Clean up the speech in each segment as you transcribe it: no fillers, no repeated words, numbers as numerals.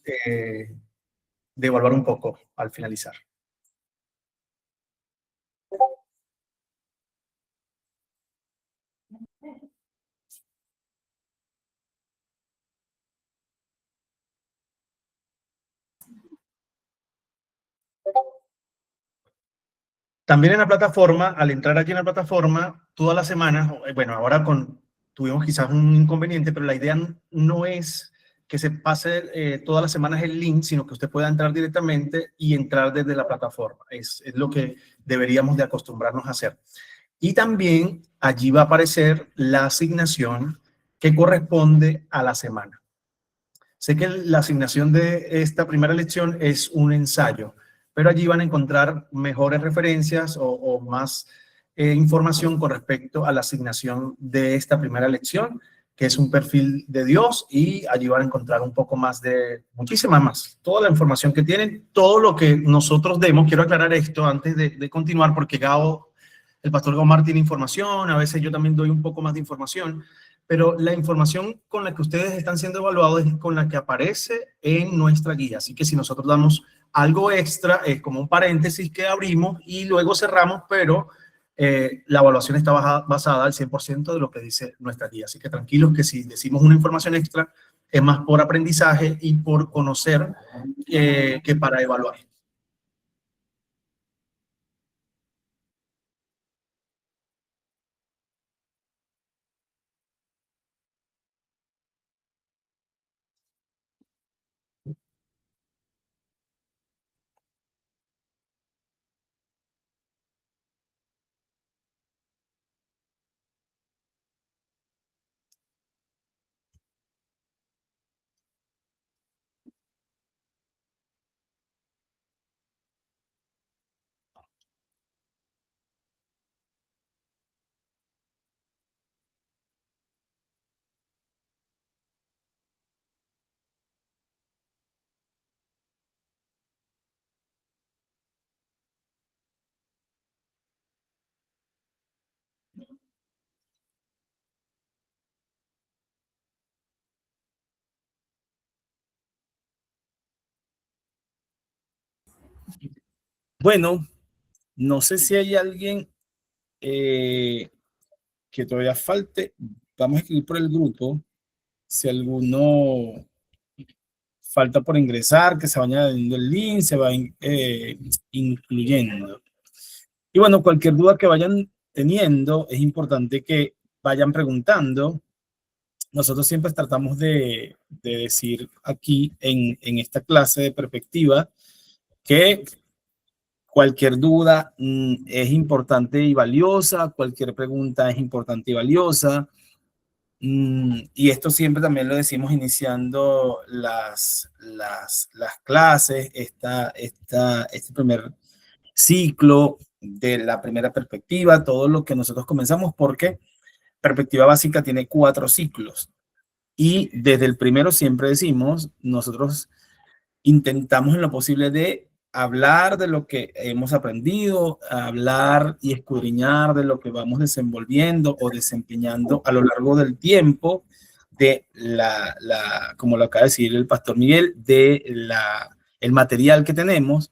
de evaluar un poco al finalizar. También en la plataforma, al entrar aquí en la plataforma, todas las semanas, bueno, ahora tuvimos quizás un inconveniente, pero la idea no es que se pase todas las semanas el link, sino que usted pueda entrar directamente y entrar desde la plataforma. Es lo que deberíamos de acostumbrarnos a hacer. Y también allí va a aparecer la asignación que corresponde a la semana. Sé que la asignación de esta primera lección es un ensayo, pero allí van a encontrar mejores referencias o más información con respecto a la asignación de esta primera lección, que es un perfil de Dios, y allí van a encontrar un poco más de, muchísima más, toda la información que tienen, todo lo que nosotros demos. Quiero aclarar esto antes de continuar, porque el pastor Gaomar tiene información, a veces yo también doy un poco más de información, pero la información con la que ustedes están siendo evaluados es con la que aparece en nuestra guía. Así que si nosotros damos algo extra, es como un paréntesis que abrimos y luego cerramos, pero la evaluación está basada al 100% de lo que dice nuestra guía. Así que tranquilos que si decimos una información extra, es más por aprendizaje y por conocer que para evaluar. Bueno, no sé si hay alguien que todavía falte. Vamos a escribir por el grupo. Si alguno falta por ingresar, que se vaya añadiendo el link, se va incluyendo. Y bueno, cualquier duda que vayan teniendo, es importante que vayan preguntando. Nosotros siempre tratamos de decir aquí en esta clase de perspectiva que cualquier duda es importante y valiosa, cualquier pregunta es importante y valiosa. Y esto siempre también lo decimos iniciando las clases, este primer ciclo de la primera perspectiva, todo lo que nosotros comenzamos, porque perspectiva básica tiene 4 ciclos. Y desde el primero siempre decimos, nosotros intentamos en lo posible de hablar de lo que hemos aprendido, hablar y escudriñar de lo que vamos desenvolviendo o desempeñando a lo largo del tiempo de como lo acaba de decir el pastor Miguel, el material que tenemos.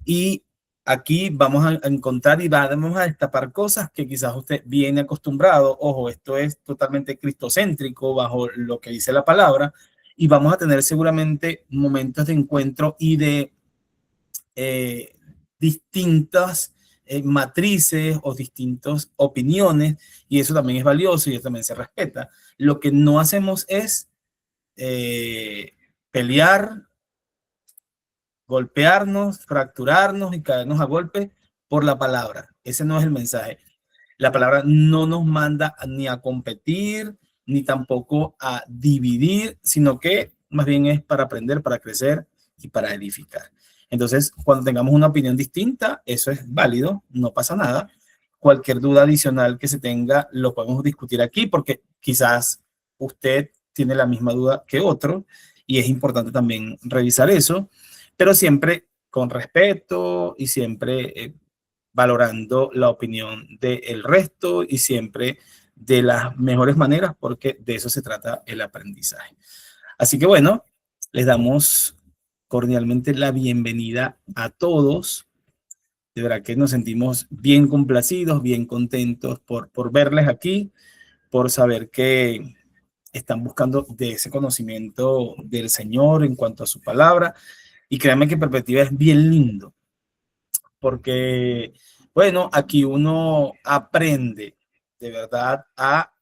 Y aquí vamos a encontrar y vamos a destapar cosas que quizás usted viene acostumbrado. Ojo, esto es totalmente cristocéntrico bajo lo que dice la palabra, y vamos a tener seguramente momentos de encuentro y de distintas matrices o distintas opiniones, y eso también es valioso y eso también se respeta. Lo que no hacemos es pelear, golpearnos, fracturarnos y caernos a golpes por la palabra. Ese no es el mensaje. La palabra no nos manda ni a competir, ni tampoco a dividir, sino que más bien es para aprender, para crecer y para edificar. Entonces, cuando tengamos una opinión distinta, eso es válido, no pasa nada. Cualquier duda adicional que se tenga, lo podemos discutir aquí, porque quizás usted tiene la misma duda que otro, y es importante también revisar eso, pero siempre con respeto y siempre valorando la opinión del resto y siempre de las mejores maneras, porque de eso se trata el aprendizaje. Así que bueno, Les damos cordialmente la bienvenida a todos. De verdad que nos sentimos bien complacidos, bien contentos por verles aquí, por saber que están buscando de ese conocimiento del Señor en cuanto a su palabra. Y créanme que Perspectiva es bien lindo, porque, bueno, aquí uno aprende de verdad a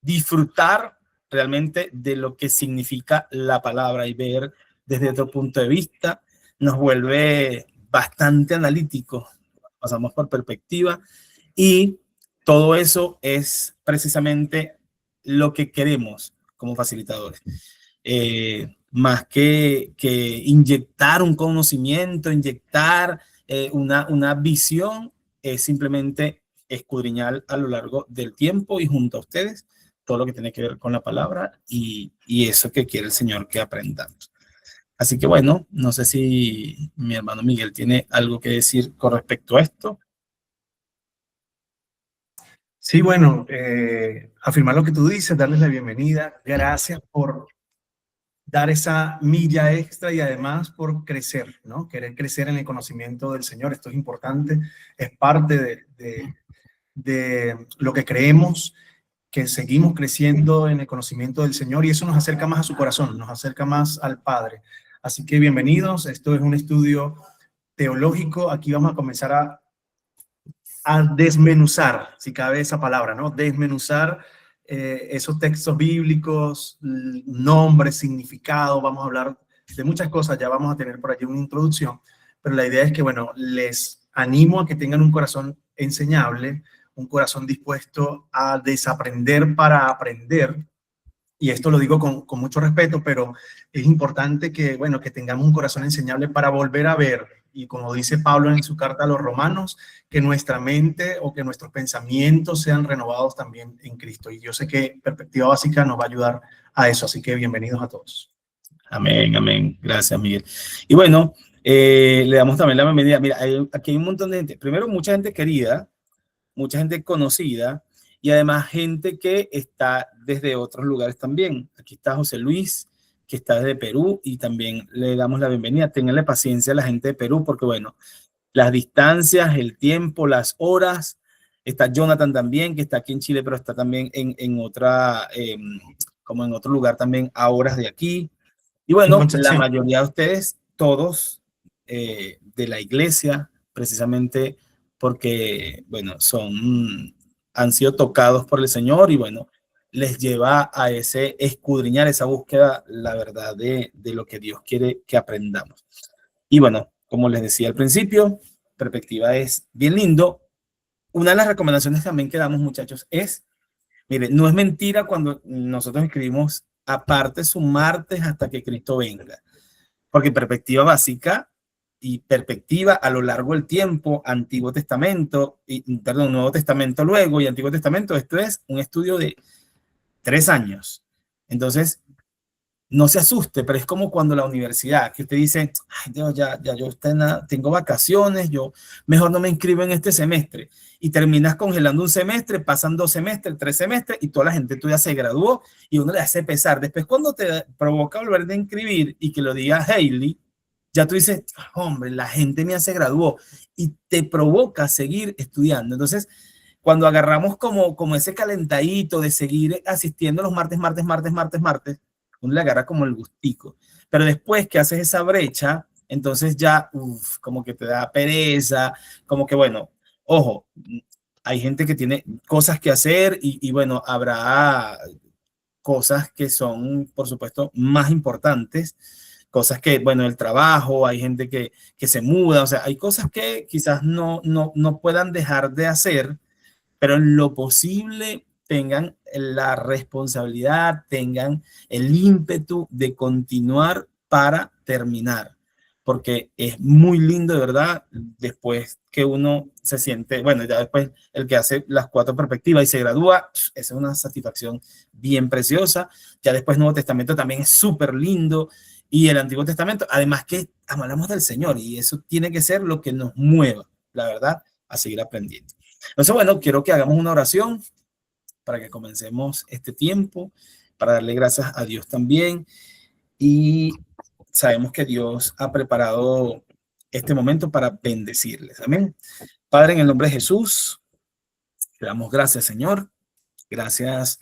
disfrutar realmente de lo que significa la palabra y ver desde otro punto de vista. Nos vuelve bastante analíticos, pasamos por Perspectiva y todo eso es precisamente lo que queremos como facilitadores. Más que inyectar un conocimiento, inyectar una visión, es simplemente escudriñar a lo largo del tiempo y junto a ustedes todo lo que tiene que ver con la palabra y eso que quiere el Señor que aprendamos. Así que bueno, no sé si mi hermano Miguel tiene algo que decir con respecto a esto. Sí, bueno, afirmar lo que tú dices, darles la bienvenida. Gracias por dar esa milla extra y además por crecer, ¿no? Querer crecer en el conocimiento del Señor. Esto es importante, es parte de lo que creemos, que seguimos creciendo en el conocimiento del Señor y eso nos acerca más a su corazón, nos acerca más al Padre. Así que bienvenidos, esto es un estudio teológico. Aquí vamos a comenzar a desmenuzar, si cabe esa palabra, ¿no? Desmenuzar esos textos bíblicos, nombres, significado, vamos a hablar de muchas cosas, ya vamos a tener por aquí una introducción, pero la idea es que, bueno, les animo a que tengan un corazón enseñable, un corazón dispuesto a desaprender para aprender, y esto lo digo con mucho respeto, pero es importante que, bueno, que tengamos un corazón enseñable para volver a ver, y como dice Pablo en su carta a los romanos, que nuestra mente o que nuestros pensamientos sean renovados también en Cristo. Y yo sé que Perspectiva Básica nos va a ayudar a eso, así que bienvenidos a todos. Amén, amén. Gracias, Miguel. Y bueno, le damos también la bienvenida. Mira, aquí hay un montón de gente. Primero, mucha gente querida, mucha gente conocida y además gente que está desde otros lugares también. Aquí está José Luis, que está desde Perú y también le damos la bienvenida. Ténganle paciencia a la gente de Perú porque, bueno, las distancias, el tiempo, las horas. Está Jonathan también, que está aquí en Chile, pero está también en otra, como en otro lugar también a horas de aquí. Y bueno, la mayoría de ustedes, todos de la iglesia, precisamente porque, bueno, han sido tocados por el Señor y bueno, les lleva a ese escudriñar, esa búsqueda, la verdad de lo que Dios quiere que aprendamos. Y bueno, como les decía al principio, Perspectiva es bien lindo. Una de las recomendaciones también que damos, muchachos, es, mire, no es mentira cuando nosotros escribimos aparte su martes hasta que Cristo venga, porque Perspectiva Básica y Perspectiva a lo largo del tiempo, Antiguo Testamento, Nuevo Testamento luego y Antiguo Testamento, esto es un estudio de 3 años. Entonces, no se asuste, pero es como cuando la universidad, que usted dice, ay Dios, ya yo tengo vacaciones, yo mejor no me inscribo en este semestre. Y terminas congelando un semestre, pasan 2 semestres, 3 semestres, y toda la gente tuya se graduó y uno le hace pesar. Después, cuando te provoca volver a inscribir y que lo diga Hailey, ya tú dices, hombre, la gente me hace graduó y te provoca seguir estudiando. Entonces, cuando agarramos como ese calentadito de seguir asistiendo los martes, uno le agarra como el gustico. Pero después que haces esa brecha, entonces ya, como que te da pereza, como que bueno, ojo, hay gente que tiene cosas que hacer y bueno, habrá cosas que son, por supuesto, más importantes, cosas que, bueno, el trabajo, hay gente que se muda, o sea, hay cosas que quizás no puedan dejar de hacer, pero en lo posible tengan la responsabilidad, tengan el ímpetu de continuar para terminar, porque es muy lindo, de verdad, después que uno se siente, bueno, ya después el que hace las 4 perspectivas y se gradúa, esa es una satisfacción bien preciosa. Ya después Nuevo Testamento también es súper lindo y el Antiguo Testamento, además que hablamos del Señor y eso tiene que ser lo que nos mueva, la verdad, a seguir aprendiendo. Entonces, bueno, quiero que hagamos una oración para que comencemos este tiempo, para darle gracias a Dios también. y sabemos que Dios ha preparado este momento para bendecirles. Amén. Padre, en el nombre de Jesús, te damos gracias, Señor. Gracias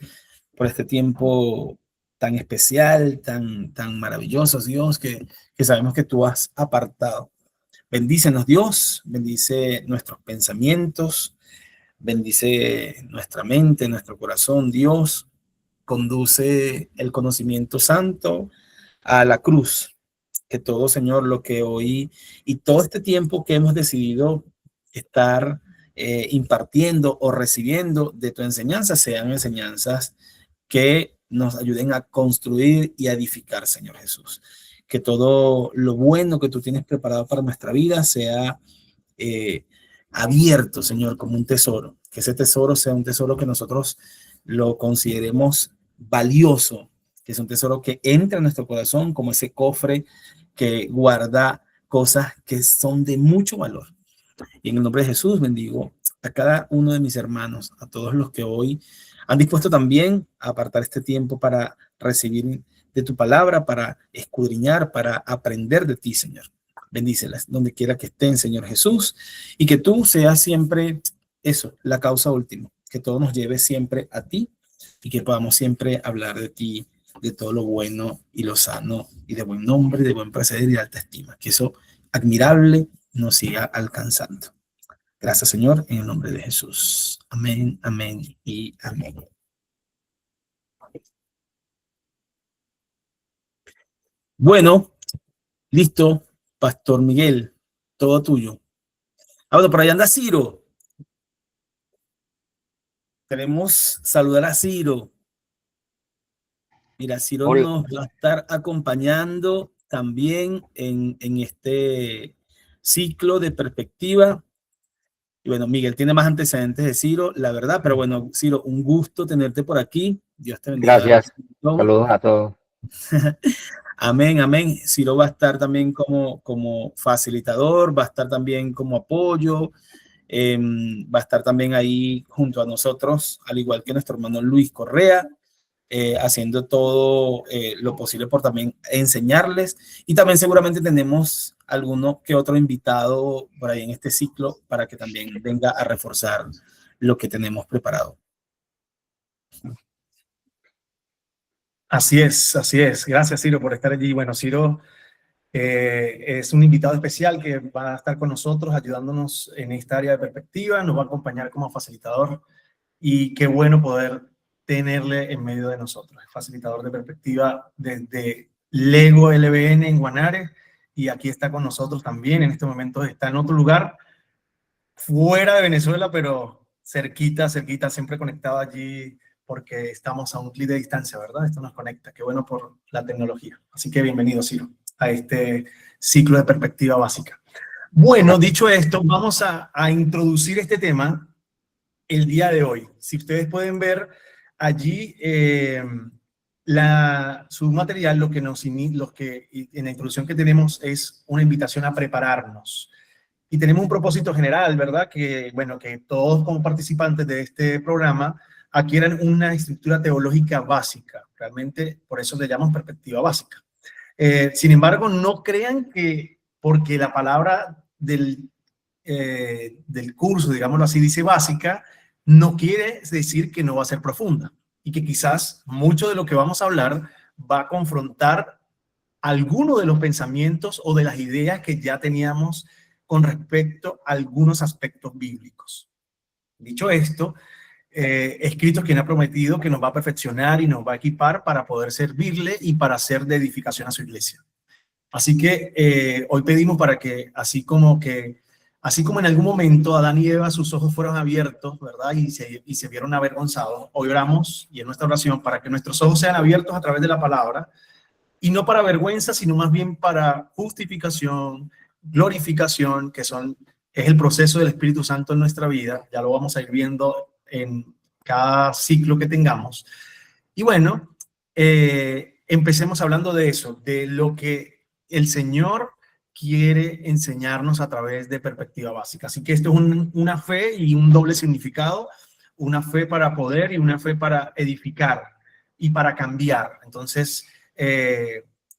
por este tiempo tan especial, tan maravilloso, Dios, que sabemos que tú has apartado. Bendícenos, Dios, bendice nuestros pensamientos, bendice nuestra mente, nuestro corazón, Dios. Conduce el conocimiento santo a la cruz. Que todo, Señor, lo que hoy y todo este tiempo que hemos decidido estar impartiendo o recibiendo de tu enseñanza sean enseñanzas que nos ayuden a construir y a edificar, Señor Jesús. Que todo lo bueno que tú tienes preparado para nuestra vida sea abierto, Señor, como un tesoro. Que ese tesoro sea un tesoro que nosotros lo consideremos valioso, que es un tesoro que entra en nuestro corazón como ese cofre que guarda cosas que son de mucho valor. Y en el nombre de Jesús bendigo a cada uno de mis hermanos, a todos los que hoy han dispuesto también a apartar este tiempo para recibir de tu palabra, para escudriñar, para aprender de ti, Señor. Bendícelas donde quiera que estén, Señor Jesús, y que tú seas siempre eso, la causa última, que todo nos lleve siempre a ti y que podamos siempre hablar de ti, de todo lo bueno y lo sano y de buen nombre, de buen proceder y de alta estima. Que eso admirable nos siga alcanzando. Gracias, Señor, en el nombre de Jesús. Amén, amén y amén. Bueno, listo, Pastor Miguel, todo tuyo. Bueno, por ahí anda Ciro. Queremos saludar a Ciro. Mira, Ciro Hola. nos va a estar acompañando también en este ciclo de perspectiva. Y bueno, Miguel tiene más antecedentes de Ciro, la verdad, pero bueno, Ciro, un gusto tenerte por aquí. Dios te bendiga. Gracias. Saludos a todos. Amén, amén. Ciro va a estar también como facilitador, va a estar también como apoyo, va a estar también ahí junto a nosotros, al igual que nuestro hermano Luis Correa, haciendo todo lo posible por también enseñarles. Y también seguramente tenemos alguno que otro invitado por ahí en este ciclo para que también venga a reforzar lo que tenemos preparado. Así es, así es. Gracias, Ciro, por estar allí. Bueno, Ciro es un invitado especial que va a estar con nosotros ayudándonos en esta área de perspectiva, nos va a acompañar como facilitador y qué bueno poder tenerle en medio de nosotros. Es facilitador de perspectiva desde Lego LBN en Guanare y aquí está con nosotros también. En este momento está en otro lugar, fuera de Venezuela, pero cerquita, cerquita, siempre conectado allí porque estamos a un clic de distancia, ¿verdad? Esto nos conecta. Qué bueno por la tecnología. Así que bienvenido, Ciro, a este ciclo de perspectiva básica. Bueno, dicho esto, vamos a introducir este tema el día de hoy. Si ustedes pueden ver allí su material, lo que en la introducción que tenemos es una invitación a prepararnos. Y tenemos un propósito general, ¿verdad? Que, bueno, que todos como participantes de este programa adquieran una estructura teológica básica. Realmente, por eso le llamamos perspectiva básica. Sin embargo, no crean que porque la palabra del curso, digámoslo así, dice básica, no quiere decir que no va a ser profunda y que quizás mucho de lo que vamos a hablar va a confrontar alguno de los pensamientos o de las ideas que ya teníamos con respecto a algunos aspectos bíblicos. Dicho esto, es Cristo quien ha prometido que nos va a perfeccionar y nos va a equipar para poder servirle y para hacer de edificación a su iglesia. Así que hoy pedimos para que, así como en algún momento Adán y Eva sus ojos fueron abiertos, ¿verdad? Y se vieron avergonzados, hoy oramos y en nuestra oración para que nuestros ojos sean abiertos a través de la palabra y no para vergüenza, sino más bien para justificación, glorificación, es el proceso del Espíritu Santo en nuestra vida. Ya lo vamos a ir viendo en cada ciclo que tengamos. Y bueno, empecemos hablando de eso, de lo que el Señor quiere enseñarnos a través de perspectiva básica. Así que esto es una fe y un doble significado, una fe para poder y una fe para edificar y para cambiar. Entonces,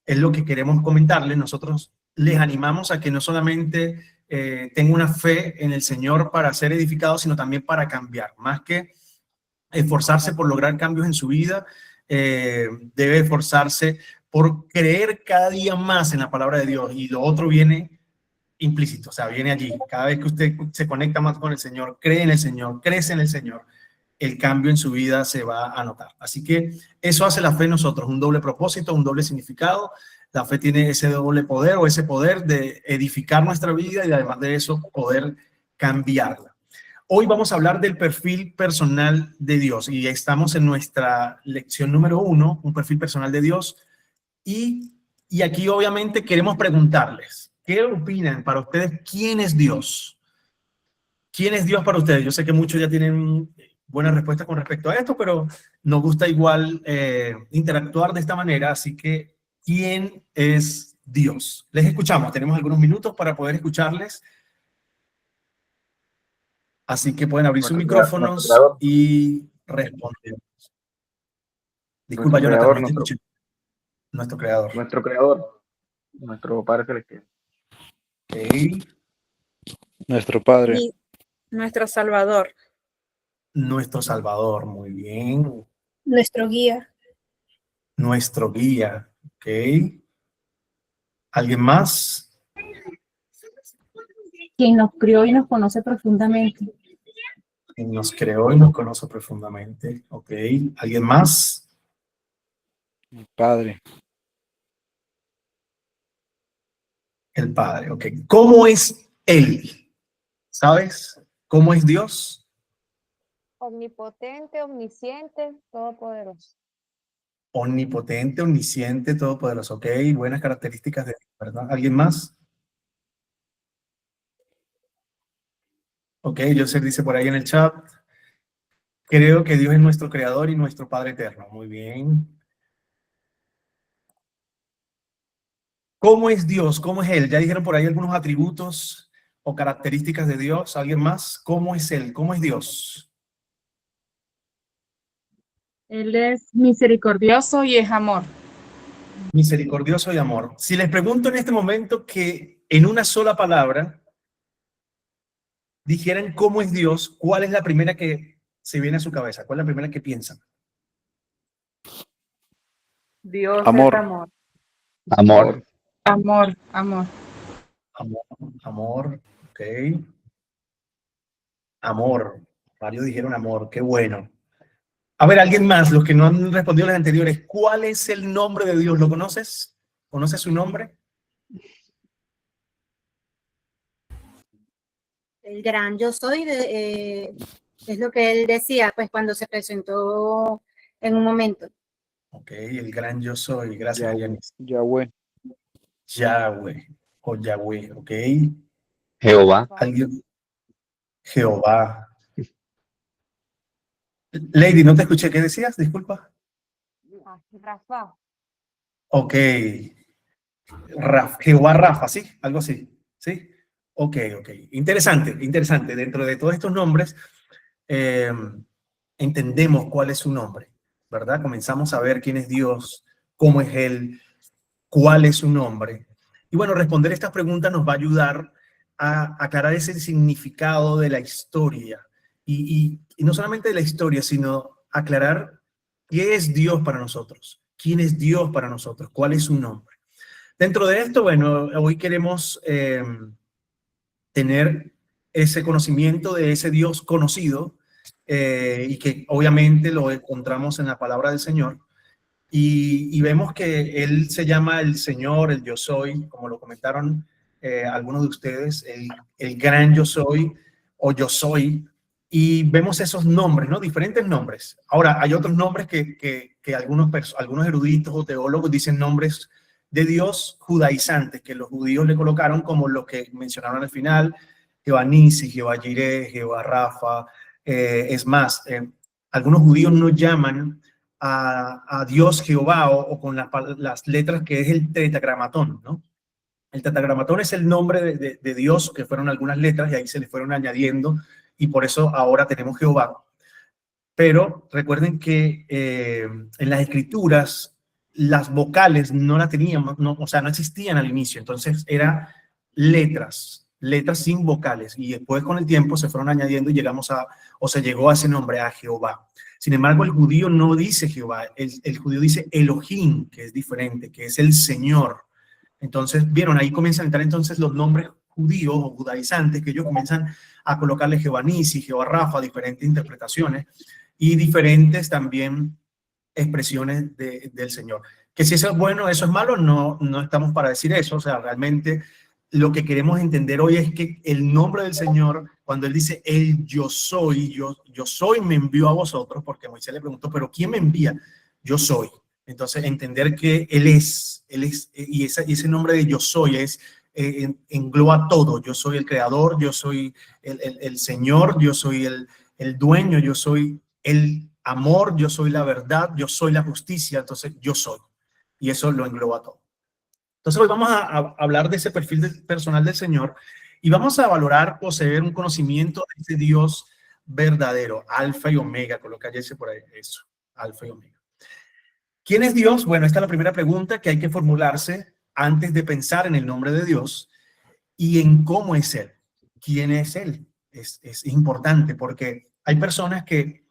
es lo que queremos comentarles. Nosotros les animamos a que no solamente tengan una fe en el Señor para ser edificados, sino también para cambiar. Más que esforzarse por lograr cambios en su vida, debe esforzarse por creer cada día más en la palabra de Dios, y lo otro viene implícito, o sea, viene allí. Cada vez que usted se conecta más con el Señor, cree en el Señor, crece en el Señor, el cambio en su vida se va a notar. Así que eso hace la fe en nosotros, un doble propósito, un doble significado. La fe tiene ese doble poder, o ese poder de edificar nuestra vida y además de eso poder cambiarla. Hoy vamos a hablar del perfil personal de Dios y estamos en nuestra lección número 1, un perfil personal de Dios. Y aquí obviamente queremos preguntarles, ¿qué opinan para ustedes? ¿Quién es Dios? ¿Quién es Dios para ustedes? Yo sé que muchos ya tienen buenas respuestas con respecto a esto, pero nos gusta igual interactuar de esta manera. Así que, ¿quién es Dios? Les escuchamos. Tenemos algunos minutos para poder escucharles. Así que pueden abrir sus micrófonos y responder. Disculpa, Jonathan, no te escuché. Nuestro creador. Nuestro creador. Nuestro Padre Celestial. Okay. Nuestro Padre. Y nuestro Salvador. Nuestro Salvador, muy bien. Nuestro guía. Nuestro guía, ok. ¿Alguien más? Quien nos crió y nos conoce profundamente. Quien nos creó y nos conoce profundamente, ok. ¿Alguien más? Mi Padre. El Padre, ok. ¿Cómo es Él? ¿Sabes? ¿Cómo es Dios? Omnipotente, omnisciente, todopoderoso. Omnipotente, omnisciente, todopoderoso, ok. Buenas características de Dios, ¿verdad? ¿Alguien más? Ok, Joseph dice por ahí en el chat, creo que Dios es nuestro creador y nuestro Padre eterno. Muy bien. ¿Cómo es Dios? ¿Cómo es Él? Ya dijeron por ahí algunos atributos o características de Dios. ¿Alguien más? ¿Cómo es Él? ¿Cómo es Dios? Él es misericordioso y es amor. Misericordioso y amor. Si les pregunto en este momento que en una sola palabra dijeran cómo es Dios, ¿cuál es la primera que se viene a su cabeza? ¿Cuál es la primera que piensan? Dios Amor. es amor. Amor. Amor, amor. Amor, amor, ok. Amor. Varios dijeron amor, qué bueno. A ver, alguien más, los que no han respondido las anteriores, ¿cuál es el nombre de Dios? ¿Lo conoces? ¿Conoces su nombre? El gran yo soy, es lo que él decía, pues cuando se presentó en un momento. Ok, el gran yo soy. Gracias, Yanis. Yahweh. Yahweh o Yahweh, ok. Jehová. ¿Alguien? Jehová. Lady, no te escuché. ¿Qué decías? Disculpa. Rafa. Ok. Jehová Rafa, ¿sí? Algo así. ¿Sí? Ok, ok. Interesante, interesante. Dentro de todos estos nombres, entendemos cuál es su nombre, ¿verdad? Comenzamos a ver quién es Dios, cómo es Él, cuál es su nombre. Y bueno, responder estas preguntas nos va a ayudar a aclarar ese significado de la historia. Y no solamente de la historia, sino aclarar qué es Dios para nosotros, quién es Dios para nosotros, cuál es su nombre. Dentro de esto, bueno, hoy queremos tener ese conocimiento de ese Dios conocido y que obviamente lo encontramos en la palabra del Señor. Y vemos que Él se llama el Señor, el Yo Soy, como lo comentaron algunos de ustedes, el gran Yo Soy o Yo Soy. Y vemos esos nombres, ¿no? Diferentes nombres. Ahora, hay otros nombres que algunos eruditos o teólogos dicen nombres de Dios judaizantes, que los judíos le colocaron como los que mencionaron al final, Jehová Nisi, Jehová Jireh, Jehová Rafa. Es más, algunos judíos no llaman a Dios Jehová o con las letras que es el tetragramatón, ¿no? El tetragramatón es el nombre de Dios, que fueron algunas letras y ahí se le fueron añadiendo y por eso ahora tenemos Jehová. Pero recuerden que en las escrituras las vocales no la teníamos, no, o sea, no existían al inicio, entonces era letras sin vocales, y después con el tiempo se fueron añadiendo y llegamos a, o se llegó a ese nombre, a Jehová. Sin embargo, el judío no dice Jehová, el judío dice Elohim, que es diferente, que es el Señor. Entonces, vieron, ahí comienzan a entrar entonces los nombres judíos o judaizantes, que ellos comienzan a colocarle Jehová Nisi, Jehová Rafa, diferentes interpretaciones y diferentes también expresiones del Señor. Que si eso es bueno, eso es malo, no estamos para decir eso. O sea, realmente lo que queremos entender hoy es que el nombre del Señor, cuando Él dice, el yo soy, yo soy me envió a vosotros, porque Moisés le preguntó, pero ¿quién me envía? Yo soy. Entonces, entender que Él es, y ese nombre de yo soy es, engloba todo. Yo soy el creador, yo soy el Señor, yo soy el dueño, yo soy el amor, yo soy la verdad, yo soy la justicia, entonces yo soy. Y eso lo engloba todo. Entonces hoy vamos a hablar de ese perfil personal del Señor y vamos a valorar, poseer un conocimiento de ese Dios verdadero, alfa y omega, coloca ese por ahí, eso, alfa y omega. ¿Quién es Dios? Bueno, esta es la primera pregunta que hay que formularse antes de pensar en el nombre de Dios y en cómo es Él. ¿Quién es Él? Es importante porque hay personas que,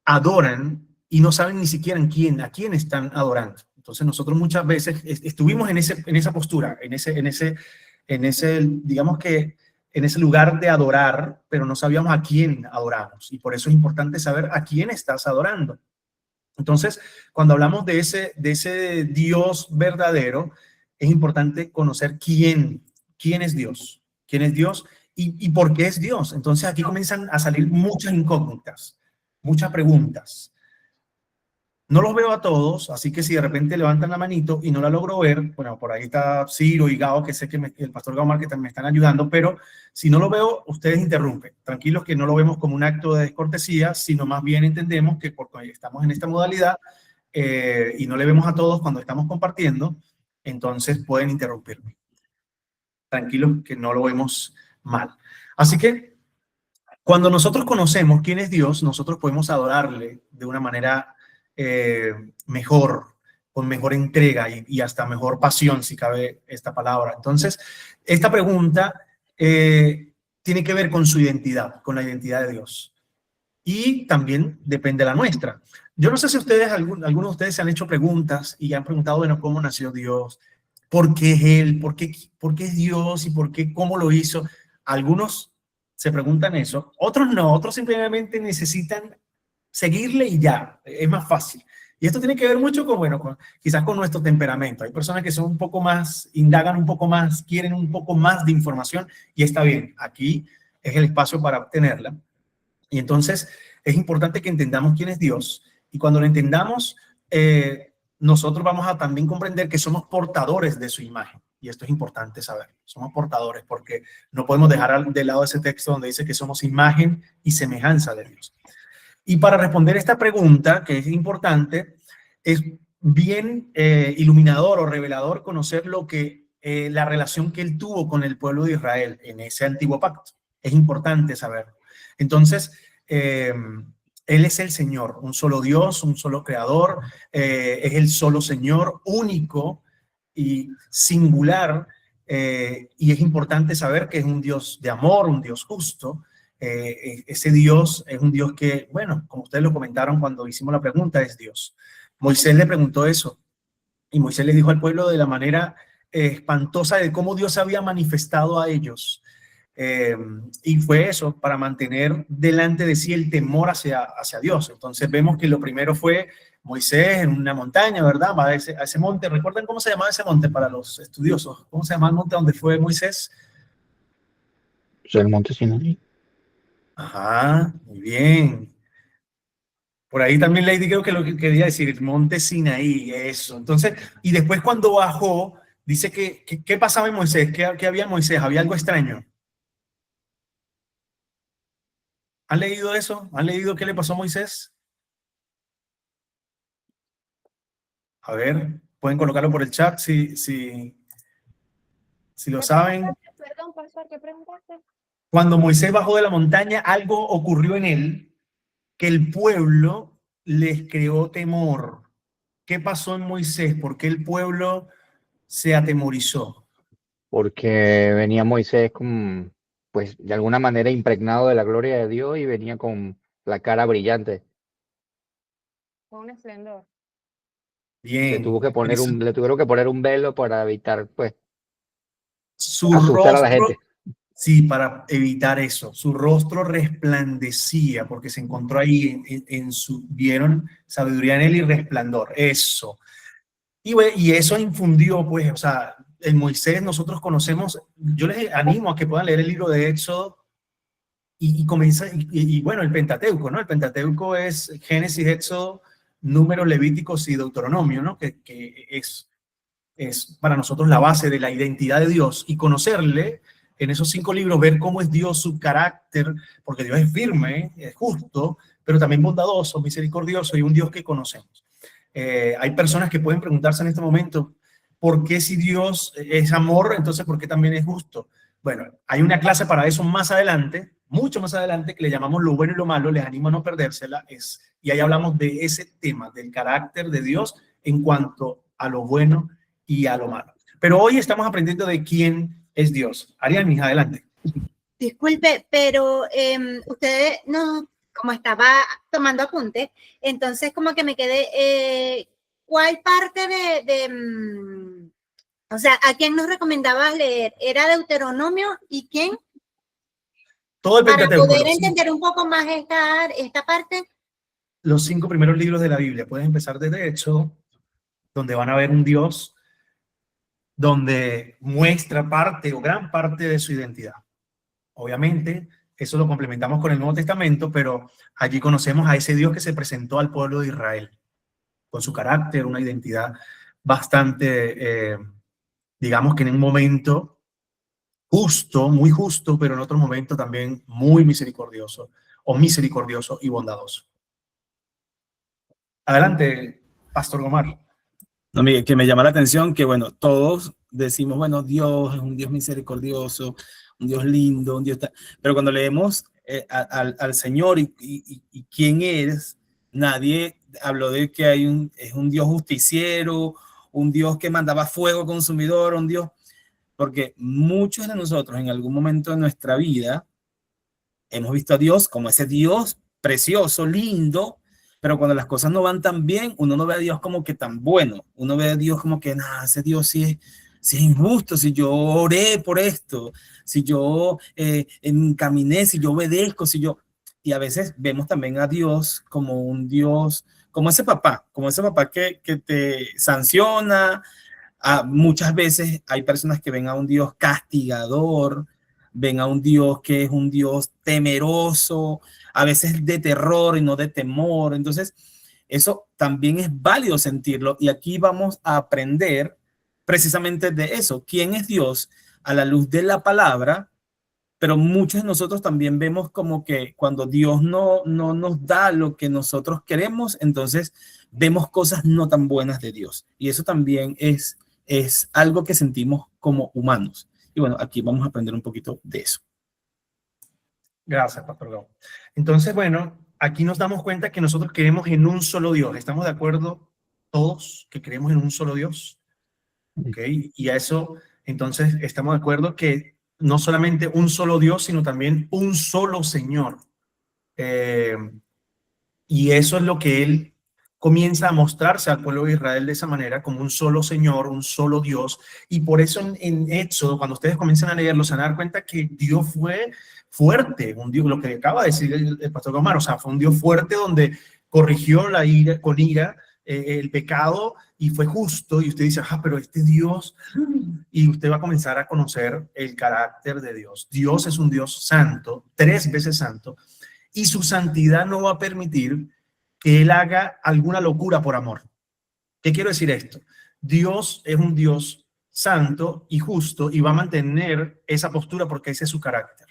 adoran y no saben ni siquiera a quién están adorando. Entonces nosotros muchas veces estuvimos en esa postura, en ese, digamos que en ese lugar de adorar, pero no sabíamos a quién adoramos. Y por eso es importante saber a quién estás adorando. Entonces, cuando hablamos de ese Dios verdadero, es importante conocer quién es Dios. ¿Quién es Dios? ¿Y por qué es Dios? Entonces aquí comienzan a salir muchas incógnitas, muchas preguntas. No los veo a todos, así que si de repente levantan la manito y no la logro ver, bueno, por ahí está Ciro y Gao, que sé que el pastor Gao Márquez me están ayudando, pero si no lo veo, ustedes interrumpen. Tranquilos que no lo vemos como un acto de descortesía, sino más bien entendemos que porque estamos en esta modalidad y no le vemos a todos cuando estamos compartiendo, entonces pueden interrumpirme. Tranquilos que no lo vemos mal. Así que cuando nosotros conocemos quién es Dios, nosotros podemos adorarle de una manera mejor, con mejor entrega y hasta mejor pasión, si cabe esta palabra. Entonces, esta pregunta tiene que ver con su identidad, con la identidad de Dios. Y también depende de la nuestra. Yo no sé si ustedes, algunos de ustedes se han hecho preguntas y han preguntado, bueno, ¿cómo nació Dios? ¿Por qué es Él? ¿Por qué es Dios? ¿Y por qué? ¿Cómo lo hizo? Algunos se preguntan eso, otros no, otros simplemente necesitan seguirle y ya, es más fácil. Y esto tiene que ver mucho con, bueno, quizás con nuestro temperamento. Hay personas que son un poco más, indagan un poco más, quieren un poco más de información y está bien, aquí es el espacio para obtenerla. Y entonces es importante que entendamos quién es Dios y cuando lo entendamos, nosotros vamos a también comprender que somos portadores de su imagen. Y esto es importante saber. Somos portadores porque no podemos dejar de lado ese texto donde dice que somos imagen y semejanza de Dios. Y para responder esta pregunta, que es importante, es bien iluminador o revelador conocer la relación que él tuvo con el pueblo de Israel en ese antiguo pacto. Es importante saberlo. Entonces, él es el Señor, un solo Dios, un solo creador, es el solo Señor, único y singular, y es importante saber que es un Dios de amor, un Dios justo. Ese Dios es un Dios que, bueno, como ustedes lo comentaron cuando hicimos la pregunta, es Dios. Moisés le preguntó eso y Moisés le dijo al pueblo de la manera espantosa de cómo Dios había manifestado a ellos. Y fue eso, para mantener delante de sí el temor hacia Dios. Entonces vemos que lo primero fue Moisés en una montaña, ¿verdad? Va a ese monte. ¿Recuerdan cómo se llamaba ese monte para los estudiosos? ¿Cómo se llama el monte donde fue Moisés? El monte Sinaí. Ajá, muy bien. Por ahí también Lady creo que lo que quería decir, el monte Sinaí, eso. Entonces, y después cuando bajó, dice ¿qué pasaba en Moisés? ¿Qué había en Moisés? ¿Había algo extraño? ¿Han leído eso? ¿Han leído qué le pasó a Moisés? A ver, pueden colocarlo por el chat si lo saben. Perdón, pastor, ¿qué preguntaste? Cuando Moisés bajó de la montaña, algo ocurrió en él que el pueblo les creó temor. ¿Qué pasó en Moisés? ¿Por qué el pueblo se atemorizó? Porque venía Moisés con, pues, de alguna manera impregnado de la gloria de Dios y venía con la cara brillante. Con un esplendor. Le Bien. tuvo que poner le tuvieron que poner un velo para evitar, pues, Su asustar a la rostro, gente. sí, para evitar eso. Su rostro resplandecía porque se encontró ahí vieron sabiduría en él y resplandor. Eso. Y eso infundió, pues, o sea, en Moisés nosotros conocemos, yo les animo a que puedan leer el libro de Éxodo y comienza, bueno, el Pentateuco, ¿no? El Pentateuco es Génesis, Éxodo, Números, Levíticos y Deuteronomio, ¿no? Que es para nosotros la base de la identidad de Dios y conocerle en esos 5 libros, ver cómo es Dios, su carácter, porque Dios es firme, es justo, pero también bondadoso, misericordioso y un Dios que conocemos. Hay personas que pueden preguntarse en este momento, ¿por qué si Dios es amor, entonces por qué también es justo? Bueno, hay una clase para eso más adelante, mucho más adelante, que le llamamos lo bueno y lo malo, les animo a no perdérsela, y ahí hablamos de ese tema, del carácter de Dios en cuanto a lo bueno y a lo malo. Pero hoy estamos aprendiendo de quién es Dios. Ariadne, adelante. Disculpe, pero usted no, como estaba tomando apuntes, entonces como que me quedé, ¿cuál parte o sea, ¿a quién nos recomendabas leer? ¿Era Deuteronomio y quién? Todo el Para Pentateuco, poder entender un poco más esta parte. los 5 primeros libros de la Biblia. Puedes empezar desde Éxodo, donde van a ver un Dios donde muestra parte o gran parte de su identidad. Obviamente, eso lo complementamos con el Nuevo Testamento, pero allí conocemos a ese Dios que se presentó al pueblo de Israel, con su carácter, una identidad bastante, digamos que en un momento justo, muy justo, pero en otro momento también muy misericordioso, o misericordioso y bondadoso. Adelante, Pastor Omar. No, Miguel, que me llama la atención que, bueno, todos decimos, bueno, Dios es un Dios misericordioso, un Dios lindo, un Dios... Pero cuando leemos al Señor y quién es, nadie habló de que es un Dios justiciero, un Dios que mandaba fuego consumidor, un Dios... Porque muchos de nosotros en algún momento de nuestra vida hemos visto a Dios como ese Dios precioso, lindo, pero cuando las cosas no van tan bien, uno no ve a Dios como que tan bueno. Uno ve a Dios como que, nada, ese Dios sí es injusto, si yo oré por esto, si yo encaminé, si yo obedezco, si yo... Y a veces vemos también a Dios como un Dios, como ese papá que te sanciona. Muchas veces hay personas que ven a un Dios castigador, ven a un Dios que es un Dios temeroso, a veces de terror y no de temor. Entonces, eso también es válido sentirlo y aquí vamos a aprender precisamente de eso. ¿Quién es Dios a la luz de la palabra? Pero muchos de nosotros también vemos como que cuando Dios no nos da lo que nosotros queremos, entonces vemos cosas no tan buenas de Dios. Y eso también es algo que sentimos como humanos. Y bueno, aquí vamos a aprender un poquito de eso. Gracias, Pastor Gabo. Entonces, bueno, aquí nos damos cuenta que nosotros creemos en un solo Dios. ¿Estamos de acuerdo todos que creemos en un solo Dios? ¿Ok? Y a eso, entonces, estamos de acuerdo que no solamente un solo Dios, sino también un solo Señor. Y eso es lo que Él comienza a mostrarse al pueblo de Israel de esa manera, como un solo Señor, un solo Dios. Y por eso en Éxodo, cuando ustedes comienzan a leerlo, se van a dar cuenta que Dios fue fuerte, un Dios, lo que acaba de decir el pastor Omar, o sea, fue un Dios fuerte donde corrigió la ira, con ira el pecado y fue justo. Y usted dice, pero este Dios, y usted va a comenzar a conocer el carácter de Dios. Dios es un Dios santo, 3 veces santo, y su santidad no va a permitir que Él haga alguna locura por amor. ¿Qué quiero decir esto? Dios es un Dios santo y justo y va a mantener esa postura porque ese es su carácter.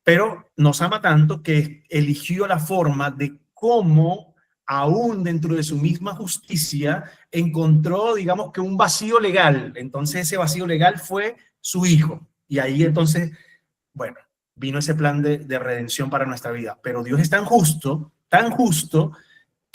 Pero nos ama tanto que eligió la forma de cómo, aún dentro de su misma justicia, encontró, digamos que un vacío legal. Entonces ese vacío legal fue su Hijo. Y ahí entonces, bueno, vino ese plan de redención para nuestra vida. Pero Dios es tan justo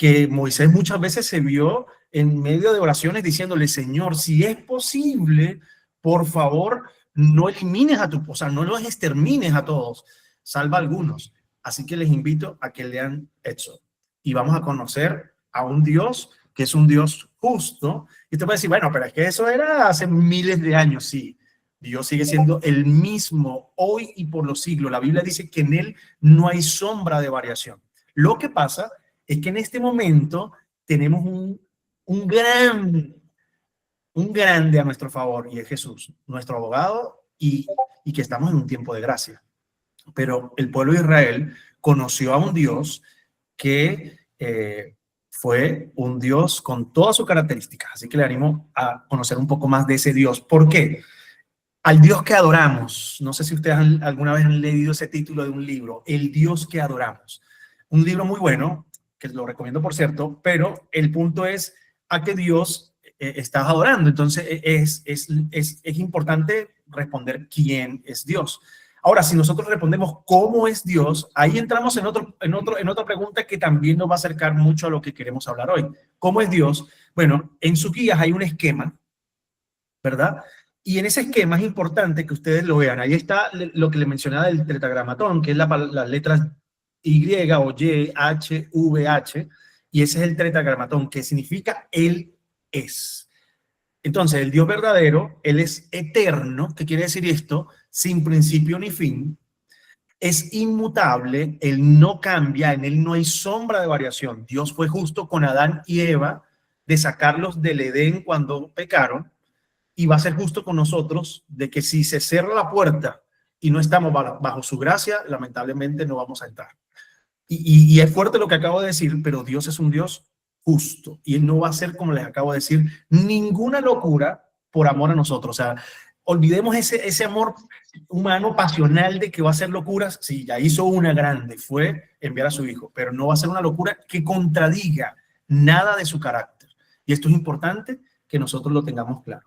que Moisés muchas veces se vio en medio de oraciones diciéndole, Señor, si es posible, por favor, no elimines a tu, o sea, no los extermines a todos, salva a algunos. Así que les invito a que lean Éxodo y vamos a conocer a un Dios que es un Dios justo. Y usted puede decir, bueno, pero es que eso era hace miles de años. Sí, Dios sigue siendo el mismo hoy y por los siglos. La Biblia dice que en él no hay sombra de variación. Lo que pasa es que en este momento tenemos un grande a nuestro favor, y es Jesús, nuestro abogado, y que estamos en un tiempo de gracia. Pero el pueblo de Israel conoció a un Dios que fue un Dios con todas sus características. Así que le animo a conocer un poco más de ese Dios. ¿Por qué? Al Dios que adoramos. No sé si ustedes alguna vez han leído ese título de un libro, El Dios que adoramos. Un libro muy bueno, que lo recomiendo por cierto, pero el punto es a qué Dios estás adorando. Entonces es importante responder quién es Dios. Ahora, si nosotros respondemos cómo es Dios, ahí entramos en otra pregunta que también nos va a acercar mucho a lo que queremos hablar hoy. ¿Cómo es Dios? Bueno, en sus guías hay un esquema, ¿verdad? Y en ese esquema es importante que ustedes lo vean. Ahí está lo que le mencionaba del tetragramatón, que es las letras Y o Y, H, V, H, y ese es el tetragramatón, que significa Él es. Entonces, el Dios verdadero, Él es eterno. ¿Qué quiere decir esto? Sin principio ni fin. Es inmutable, Él no cambia, en Él no hay sombra de variación. Dios fue justo con Adán y Eva de sacarlos del Edén cuando pecaron, y va a ser justo con nosotros de que si se cierra la puerta y no estamos bajo su gracia, lamentablemente no vamos a entrar. Y es fuerte lo que acabo de decir, pero Dios es un Dios justo y Él no va a hacer, como les acabo de decir, ninguna locura por amor a nosotros. O sea, olvidemos ese amor humano pasional de que va a hacer locuras. Sí, ya hizo una grande, fue enviar a su hijo, pero no va a ser una locura que contradiga nada de su carácter. Y esto es importante que nosotros lo tengamos claro.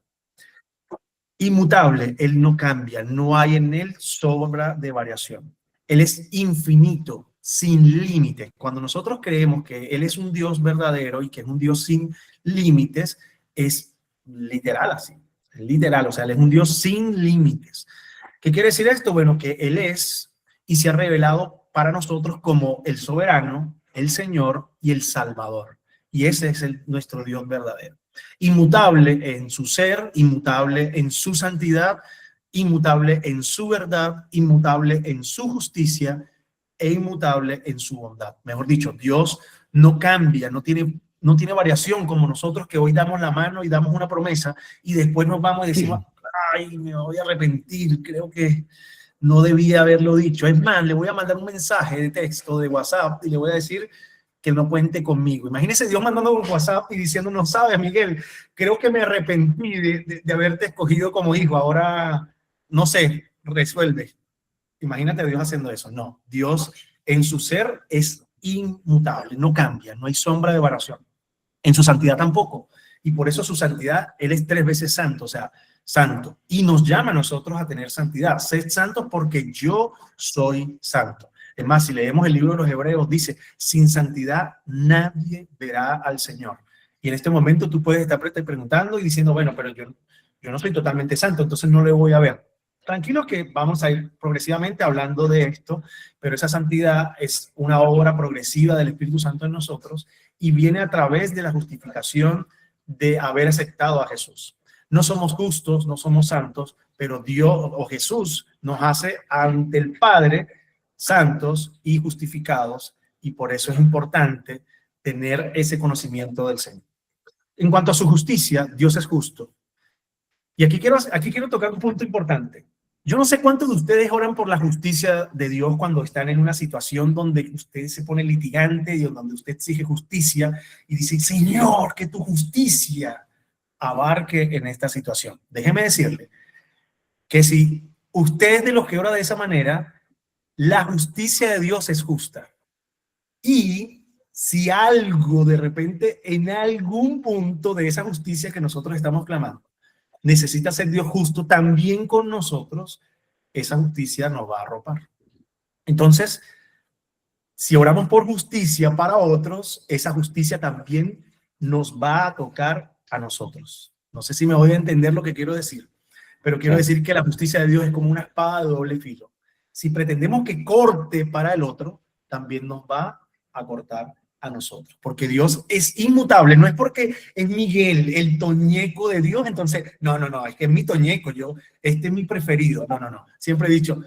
Inmutable, Él no cambia, no hay en Él sombra de variación. Él es infinito, sin límites. Cuando nosotros creemos que Él es un Dios verdadero y que es un Dios sin límites, es literal así, literal, o sea, Él es un Dios sin límites. ¿Qué quiere decir esto? Bueno, que Él es y se ha revelado para nosotros como el soberano, el Señor y el Salvador. Y ese es nuestro Dios verdadero. Inmutable en su ser, inmutable en su santidad, inmutable en su verdad, inmutable en su justicia e inmutable en su bondad. Mejor dicho, Dios no cambia, no tiene variación como nosotros, que hoy damos la mano y damos una promesa y después nos vamos y decimos, ay, me voy a arrepentir, creo que no debía haberlo dicho. Es más, le voy a mandar un mensaje de texto de WhatsApp y le voy a decir que no cuente conmigo. Imagínese Dios mandando un WhatsApp y diciendo, no sabes, Miguel, creo que me arrepentí de haberte escogido como hijo, ahora, no sé, resuelve. Imagínate Dios haciendo eso. No, Dios en su ser es inmutable, no cambia, no hay sombra de variación. En su santidad tampoco. Y por eso su santidad, Él es 3 veces santo, o sea, santo. Y nos llama a nosotros a tener santidad. Sed santos porque yo soy santo. Es más, si leemos el libro de los Hebreos, dice, sin santidad nadie verá al Señor. Y en este momento tú puedes estar preguntando y diciendo, bueno, pero yo no soy totalmente santo, entonces no le voy a ver. Tranquilo que vamos a ir progresivamente hablando de esto, pero esa santidad es una obra progresiva del Espíritu Santo en nosotros y viene a través de la justificación de haber aceptado a Jesús. No somos justos, no somos santos, pero Dios o Jesús nos hace ante el Padre santos y justificados, y por eso es importante tener ese conocimiento del Señor. En cuanto a su justicia, Dios es justo. Y aquí quiero tocar un punto importante. Yo no sé cuántos de ustedes oran por la justicia de Dios cuando están en una situación donde usted se pone litigante y donde usted exige justicia y dice, Señor, que tu justicia abarque en esta situación. Déjeme decirle que si usted es de los que ora de esa manera, la justicia de Dios es justa. Y si algo de repente en algún punto de esa justicia que nosotros estamos clamando necesita ser Dios justo también con nosotros, esa justicia nos va a arropar. Entonces, Si oramos por justicia para otros, esa justicia también nos va a tocar a nosotros. No sé si me voy a entender lo que quiero decir, pero quiero decir que la justicia de Dios es como una espada de doble filo. Si pretendemos que corte para el otro, también nos va a cortar a nosotros, porque Dios es inmutable. No es porque es Miguel, el toñeco de Dios, entonces, no, es que es mi toñeco, este es mi preferido. No. Siempre he dicho,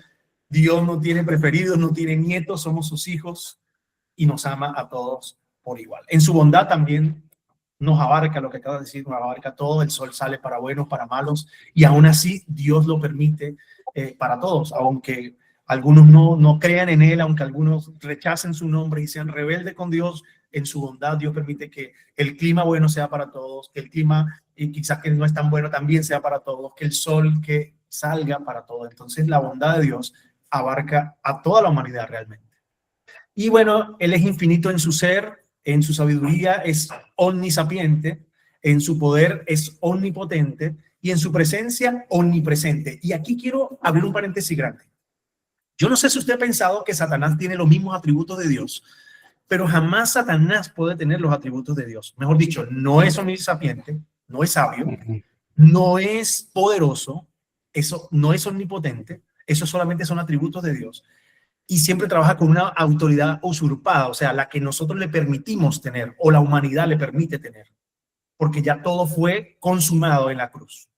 Dios no tiene preferidos, no tiene nietos, somos sus hijos y nos ama a todos por igual. En su bondad también nos abarca, lo que acabo de decir, nos abarca todo. El sol sale para buenos, para malos, y aún así Dios lo permite para todos, aunque algunos no crean en él, aunque algunos rechacen su nombre y sean rebeldes con Dios. En su bondad Dios permite que el clima bueno sea para todos, que el clima y quizás que no es tan bueno también sea para todos, que el sol que salga para todos. Entonces la bondad de Dios abarca a toda la humanidad realmente. Y bueno, Él es infinito en su ser, en su sabiduría es omnisapiente, en su poder es omnipotente y en su presencia omnipresente. Y aquí quiero abrir un paréntesis grande. Yo no sé si usted ha pensado que Satanás tiene los mismos atributos de Dios, pero jamás Satanás puede tener los atributos de Dios. Mejor dicho, no es omnisapiente, no es sabio, no es poderoso, eso no es omnipotente, eso solamente son atributos de Dios. Y siempre trabaja con una autoridad usurpada, o sea, la que nosotros le permitimos tener o la humanidad le permite tener, porque ya todo fue consumado en la cruz.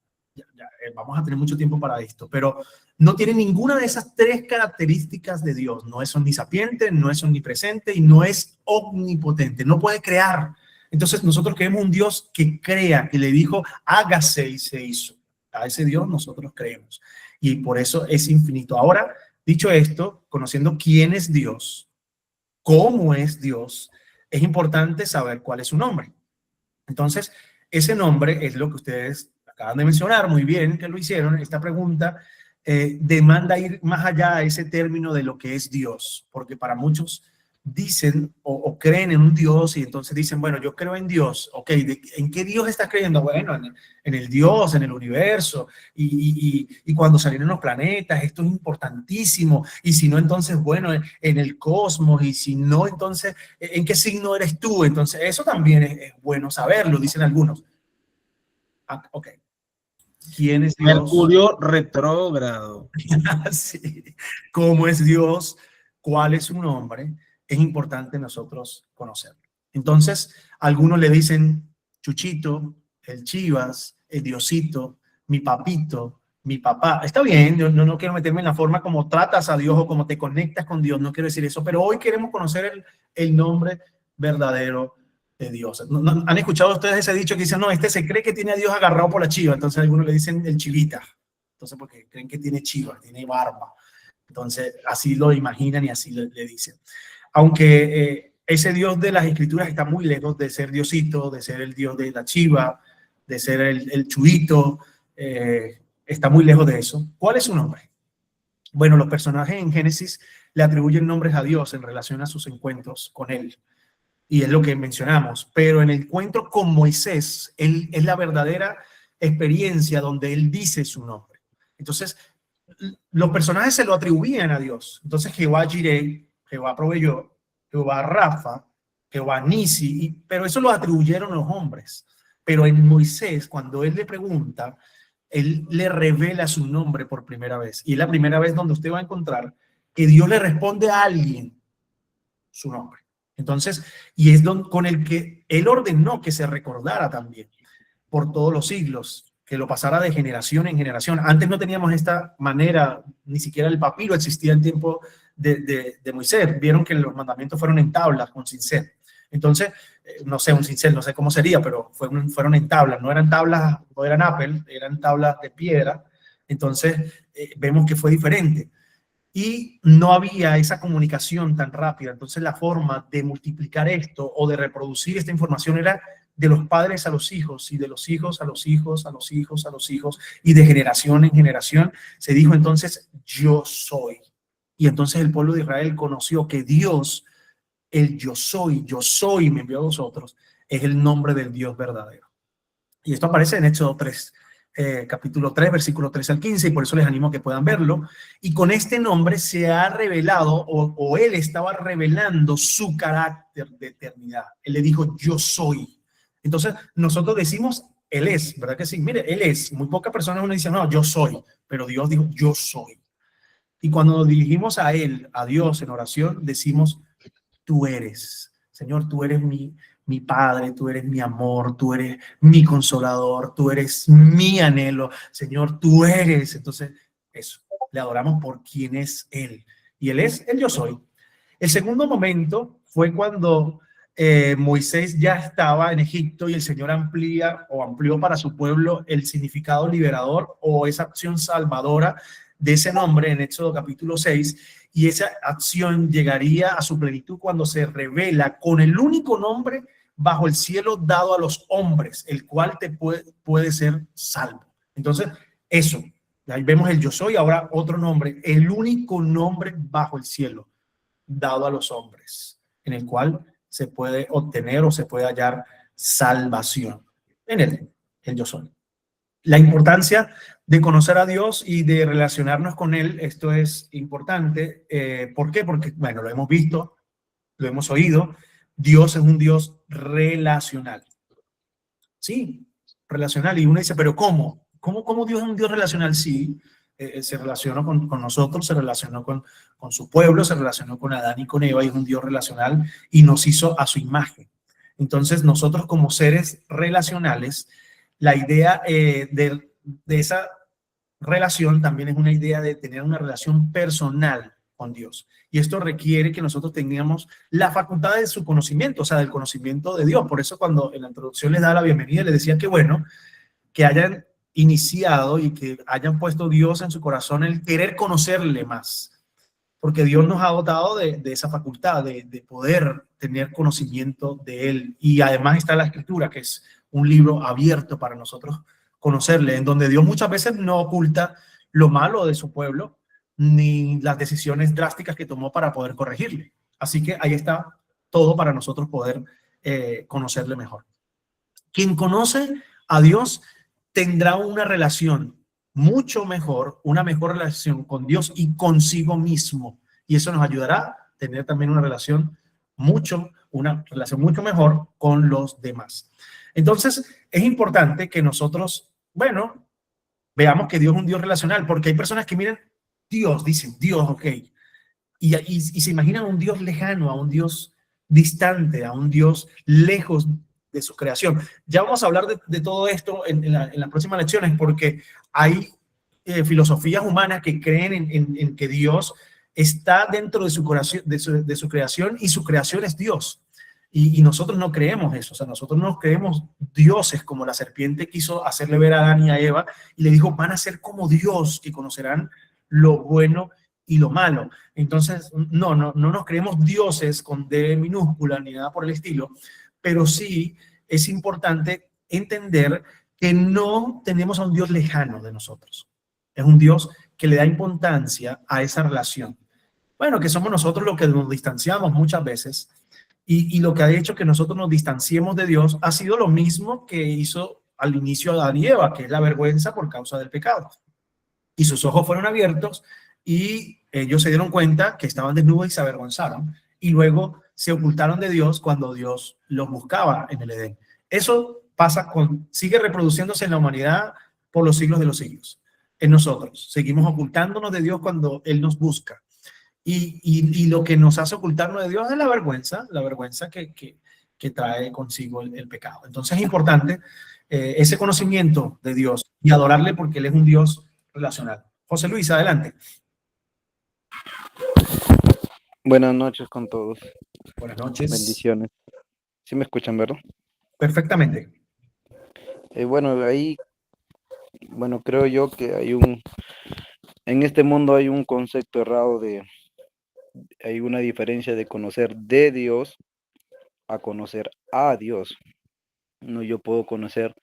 Vamos a tener mucho tiempo para esto, pero no tiene ninguna de esas tres características de Dios. No es omnisapiente, no es omnipresente y no es omnipotente. No puede crear. Entonces nosotros creemos un Dios que crea, que le dijo hágase y se hizo. A ese Dios nosotros creemos y por eso es infinito. Ahora, dicho esto, conociendo quién es Dios, cómo es Dios, es importante saber cuál es su nombre. Entonces, ese nombre es lo que ustedes acaban de mencionar, muy bien que lo hicieron. Esta pregunta demanda ir más allá a ese término de lo que es Dios, porque para muchos dicen o creen en un Dios y entonces dicen, bueno, yo creo en Dios. Ok, ¿en qué Dios estás creyendo? Bueno, en el Dios, en el universo, y cuando salieron los planetas, esto es importantísimo, y si no, entonces, bueno, en el cosmos, y si no, entonces, ¿en qué signo eres tú? Entonces, eso también es bueno saberlo, dicen algunos. Ok. ¿Quién es Dios? Mercurio retrógrado. Sí. ¿Cómo es Dios? ¿Cuál es su nombre? Es importante nosotros conocerlo. Entonces, algunos le dicen Chuchito, el Chivas, el Diosito, mi papito, mi papá. Está bien, yo no quiero meterme en la forma como tratas a Dios o como te conectas con Dios, no quiero decir eso, pero hoy queremos conocer el nombre verdadero de Dios. ¿Han escuchado ustedes ese dicho que dicen, no, este se cree que tiene a Dios agarrado por la chiva? Entonces algunos le dicen el chivita. Entonces porque creen que tiene chiva, tiene barba. Entonces así lo imaginan y así le dicen. Aunque ese Dios de las Escrituras está muy lejos de ser Diosito, de ser el Dios de la chiva, de ser el chuito, está muy lejos de eso. ¿Cuál es su nombre? Bueno, los personajes en Génesis le atribuyen nombres a Dios en relación a sus encuentros con él. Y es lo que mencionamos, pero en el encuentro con Moisés, él es la verdadera experiencia donde él dice su nombre. Entonces, los personajes se lo atribuían a Dios. Entonces, Jehová Jireh, Jehová proveyó, Jehová Rafa, Jehová Nisi, pero eso lo atribuyeron los hombres. Pero en Moisés, cuando él le pregunta, él le revela su nombre por primera vez. Y es la primera vez donde usted va a encontrar que Dios le responde a alguien su nombre. Entonces, y es con el que él ordenó que se recordara también por todos los siglos, que lo pasara de generación en generación. Antes no teníamos esta manera, ni siquiera el papiro existía en tiempo de Moisés. Vieron que los mandamientos fueron en tablas con cincel. Entonces, no sé, un cincel, no sé cómo sería, pero fueron en tablas. No eran tablas, no eran Apple, eran tablas de piedra. Entonces, vemos que fue diferente. Y no había esa comunicación tan rápida. Entonces la forma de multiplicar esto o de reproducir esta información era de los padres a los hijos y de los hijos a los hijos, a los hijos, a los hijos, y de generación en generación se dijo entonces yo soy. Y entonces el pueblo de Israel conoció que Dios, el yo soy, me envió a vosotros, es el nombre del Dios verdadero. Y esto aparece en Éxodo 3. capítulo 3, versículo 13 al 15, y por eso les animo a que puedan verlo. Y con este nombre se ha revelado, o él estaba revelando su carácter de eternidad. Él le dijo, yo soy. Entonces, nosotros decimos, él es, ¿verdad que sí? Mire, él es. Muy pocas personas uno dice, no, yo soy, pero Dios dijo, yo soy. Y cuando nos dirigimos a él, a Dios en oración, decimos, tú eres, Señor, tú eres mi Padre, tú eres mi amor, tú eres mi consolador, tú eres mi anhelo, Señor, tú eres. Entonces, eso, le adoramos por quién es Él. Y Él es el yo soy. El segundo momento fue cuando Moisés ya estaba en Egipto y el Señor amplió para su pueblo el significado liberador o esa acción salvadora de ese nombre en Éxodo capítulo 6, y esa acción llegaría a su plenitud cuando se revela con el único nombre bajo el cielo dado a los hombres, el cual te puede ser salvo. Entonces, eso, ahí vemos el yo soy, ahora otro nombre, el único nombre bajo el cielo dado a los hombres, en el cual se puede obtener o se puede hallar salvación. En él, el yo soy. La importancia de conocer a Dios y de relacionarnos con Él, esto es importante. ¿Por qué? Porque, bueno, lo hemos visto, lo hemos oído. Dios es un Dios relacional. Sí, relacional. Y uno dice, ¿pero cómo? ¿Cómo Dios es un Dios relacional? Sí, se relacionó con nosotros, se relacionó con su pueblo, se relacionó con Adán y con Eva, y es un Dios relacional y nos hizo a su imagen. Entonces, nosotros como seres relacionales, la idea de esa relación también es una idea de tener una relación personal con Dios. Y esto requiere que nosotros tengamos la facultad de su conocimiento, o sea, del conocimiento de Dios. Por eso cuando en la introducción les da la bienvenida, les decía que bueno, que hayan iniciado y que hayan puesto Dios en su corazón el querer conocerle más. Porque Dios nos ha dotado de esa facultad, de poder tener conocimiento de Él. Y además está la Escritura, que es un libro abierto para nosotros conocerle, en donde Dios muchas veces no oculta lo malo de su pueblo, ni las decisiones drásticas que tomó para poder corregirle. Así que ahí está todo para nosotros poder conocerle mejor. Quien conoce a Dios tendrá una relación mucho mejor, una mejor relación con Dios y consigo mismo. Y eso nos ayudará a tener también una relación mucho mejor con los demás. Entonces, es importante que nosotros, bueno, veamos que Dios es un Dios relacional, porque hay personas que miran Dios, dicen Dios, ok, y se imaginan a un Dios lejano, a un Dios distante, a un Dios lejos de su creación. Ya vamos a hablar de todo esto en las próximas lecciones, porque hay filosofías humanas que creen en que Dios está dentro de su creación y su creación es Dios. Y nosotros no creemos eso, o sea, nosotros no creemos dioses como la serpiente quiso hacerle ver a Adán y a Eva y le dijo, van a ser como Dios, que conocerán lo bueno y lo malo. Entonces, no nos creemos dioses con D minúscula ni nada por el estilo, pero sí es importante entender que no tenemos a un Dios lejano de nosotros. Es un Dios que le da importancia a esa relación. Bueno, que somos nosotros los que nos distanciamos muchas veces, y lo que ha hecho que nosotros nos distanciemos de Dios ha sido lo mismo que hizo al inicio Adán y Eva, que es la vergüenza por causa del pecado. Y sus ojos fueron abiertos y ellos se dieron cuenta que estaban desnudos y se avergonzaron. Y luego se ocultaron de Dios cuando Dios los buscaba en el Edén. Eso sigue reproduciéndose en la humanidad por los siglos de los siglos. En nosotros seguimos ocultándonos de Dios cuando Él nos busca. Y lo que nos hace ocultarnos de Dios es la vergüenza que trae consigo el pecado. Entonces es importante ese conocimiento de Dios y adorarle porque Él es un Dios relacional. José Luis, adelante. Buenas noches con todos. Buenas noches. Bendiciones. ¿Sí me escuchan, verdad? Perfectamente. Bueno, ahí, bueno, creo yo que en este mundo hay un concepto errado hay una diferencia de conocer de Dios a conocer a Dios. No, yo puedo conocer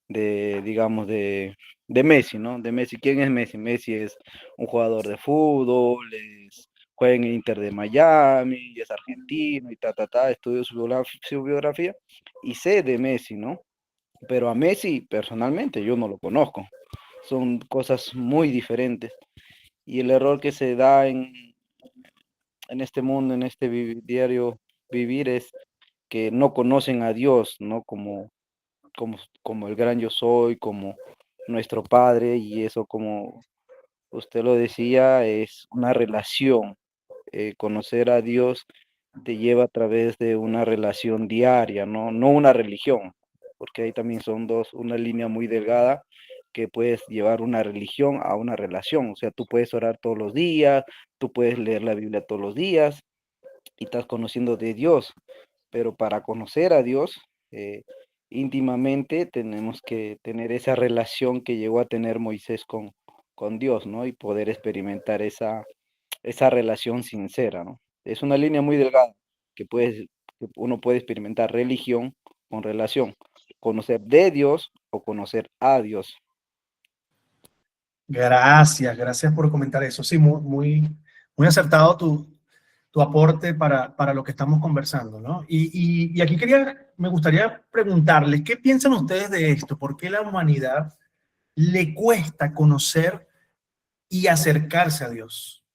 digamos, de Messi, ¿no? De Messi. ¿Quién es Messi? Messi es un jugador de fútbol, juega en el Inter de Miami, es argentino y estudio su biografía y sé de Messi, ¿no? Pero a Messi, personalmente, yo no lo conozco. Son cosas muy diferentes. Y el error que se da en este mundo, en este diario vivir, es que no conocen a Dios, ¿no? Como el gran yo soy, como nuestro Padre, y eso, como usted lo decía, es una relación. Conocer a Dios te lleva a través de una relación diaria, ¿no? No una religión, porque ahí también son una línea muy delgada que puedes llevar una religión a una relación. O sea, tú puedes orar todos los días, tú puedes leer la Biblia todos los días y estás conociendo de Dios, pero para conocer a Dios íntimamente tenemos que tener esa relación que llegó a tener Moisés con Dios, ¿no? Y poder experimentar esa relación sincera, ¿no? Es una línea muy delgada que uno puede experimentar religión con relación, conocer de Dios o conocer a Dios. Gracias por comentar eso. Sí, muy acertado tu aporte para lo que estamos conversando, ¿no? Y aquí me gustaría preguntarles, ¿qué piensan ustedes de esto? ¿Por qué la humanidad le cuesta conocer y acercarse a Dios?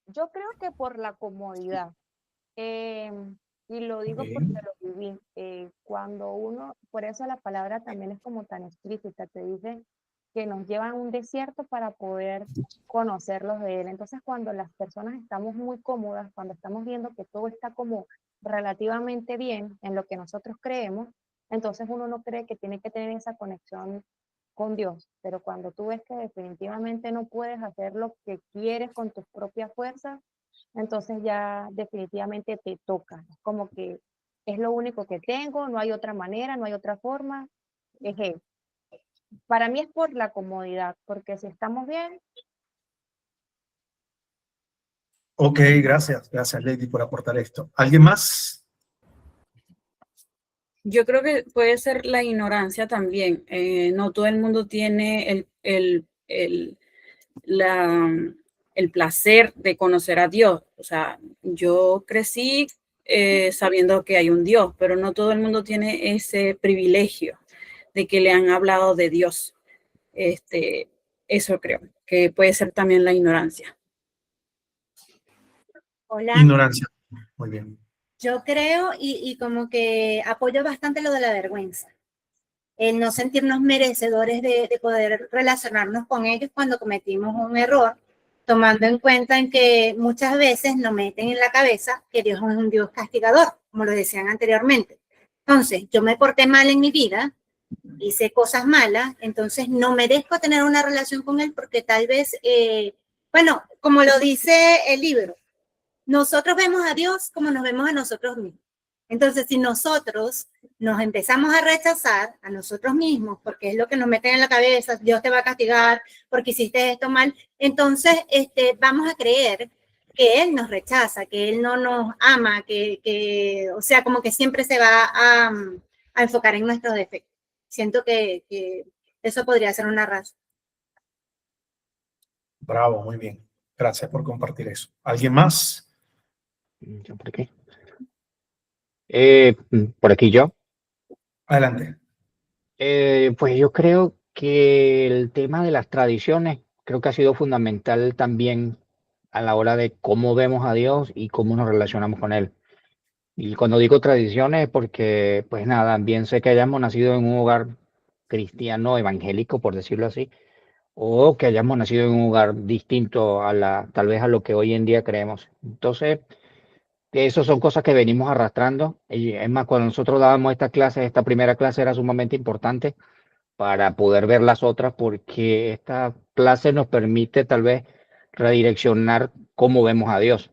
Yo creo que por la comodidad. Y lo digo Ok. porque lo viví. Cuando uno, por eso la palabra también es como tan explícita, te dice que nos llevan a un desierto para poder conocerlos de él. Entonces, cuando las personas estamos muy cómodas, cuando estamos viendo que todo está como relativamente bien en lo que nosotros creemos, entonces uno no cree que tiene que tener esa conexión con Dios. Pero cuando tú ves que definitivamente no puedes hacer lo que quieres con tus propias fuerzas, entonces ya definitivamente te toca. Es como que es lo único que tengo, no hay otra manera, no hay otra forma. Es él. Para mí es por la comodidad, porque si estamos bien, Ok, gracias, Lady, por aportar esto. ¿Alguien más? Yo creo que puede ser la ignorancia también. No todo el mundo tiene el placer de conocer a Dios. O sea, yo crecí sabiendo que hay un Dios, pero no todo el mundo tiene ese privilegio de que le han hablado de Dios. Eso creo que puede ser también la ignorancia. Hola, Ignorancia. Muy bien. yo creo y como que apoyo bastante lo de la vergüenza. El no sentirnos merecedores de poder relacionarnos con ellos cuando cometimos un error, tomando en cuenta en que muchas veces nos meten en la cabeza que Dios es un Dios castigador, como lo decían anteriormente. Entonces, yo me porté mal en mi vida, hice cosas malas, entonces no merezco tener una relación con Él porque tal vez, bueno, como lo dice el libro, nosotros vemos a Dios como nos vemos a nosotros mismos. Entonces, si nosotros nos empezamos a rechazar a nosotros mismos, porque es lo que nos meten en la cabeza, Dios te va a castigar porque hiciste esto mal, entonces vamos a creer que Él nos rechaza, que Él no nos ama, o sea, como que siempre se va a enfocar en nuestros defectos. Siento que eso podría ser una razón. Bravo, muy bien. Gracias por compartir eso. ¿Alguien más? ¿Yo por qué? Por aquí yo. Adelante. Pues yo creo que el tema de las tradiciones creo que ha sido fundamental también a la hora de cómo vemos a Dios y cómo nos relacionamos con Él. Y cuando digo tradiciones es porque, pues nada, bien sé que hayamos nacido en un hogar cristiano evangélico, por decirlo así, o que hayamos nacido en un hogar distinto tal vez a lo que hoy en día creemos. Entonces, eso son cosas que venimos arrastrando. Y es más, cuando nosotros dábamos esta clase, esta primera clase era sumamente importante para poder ver las otras, porque esta clase nos permite tal vez redireccionar cómo vemos a Dios,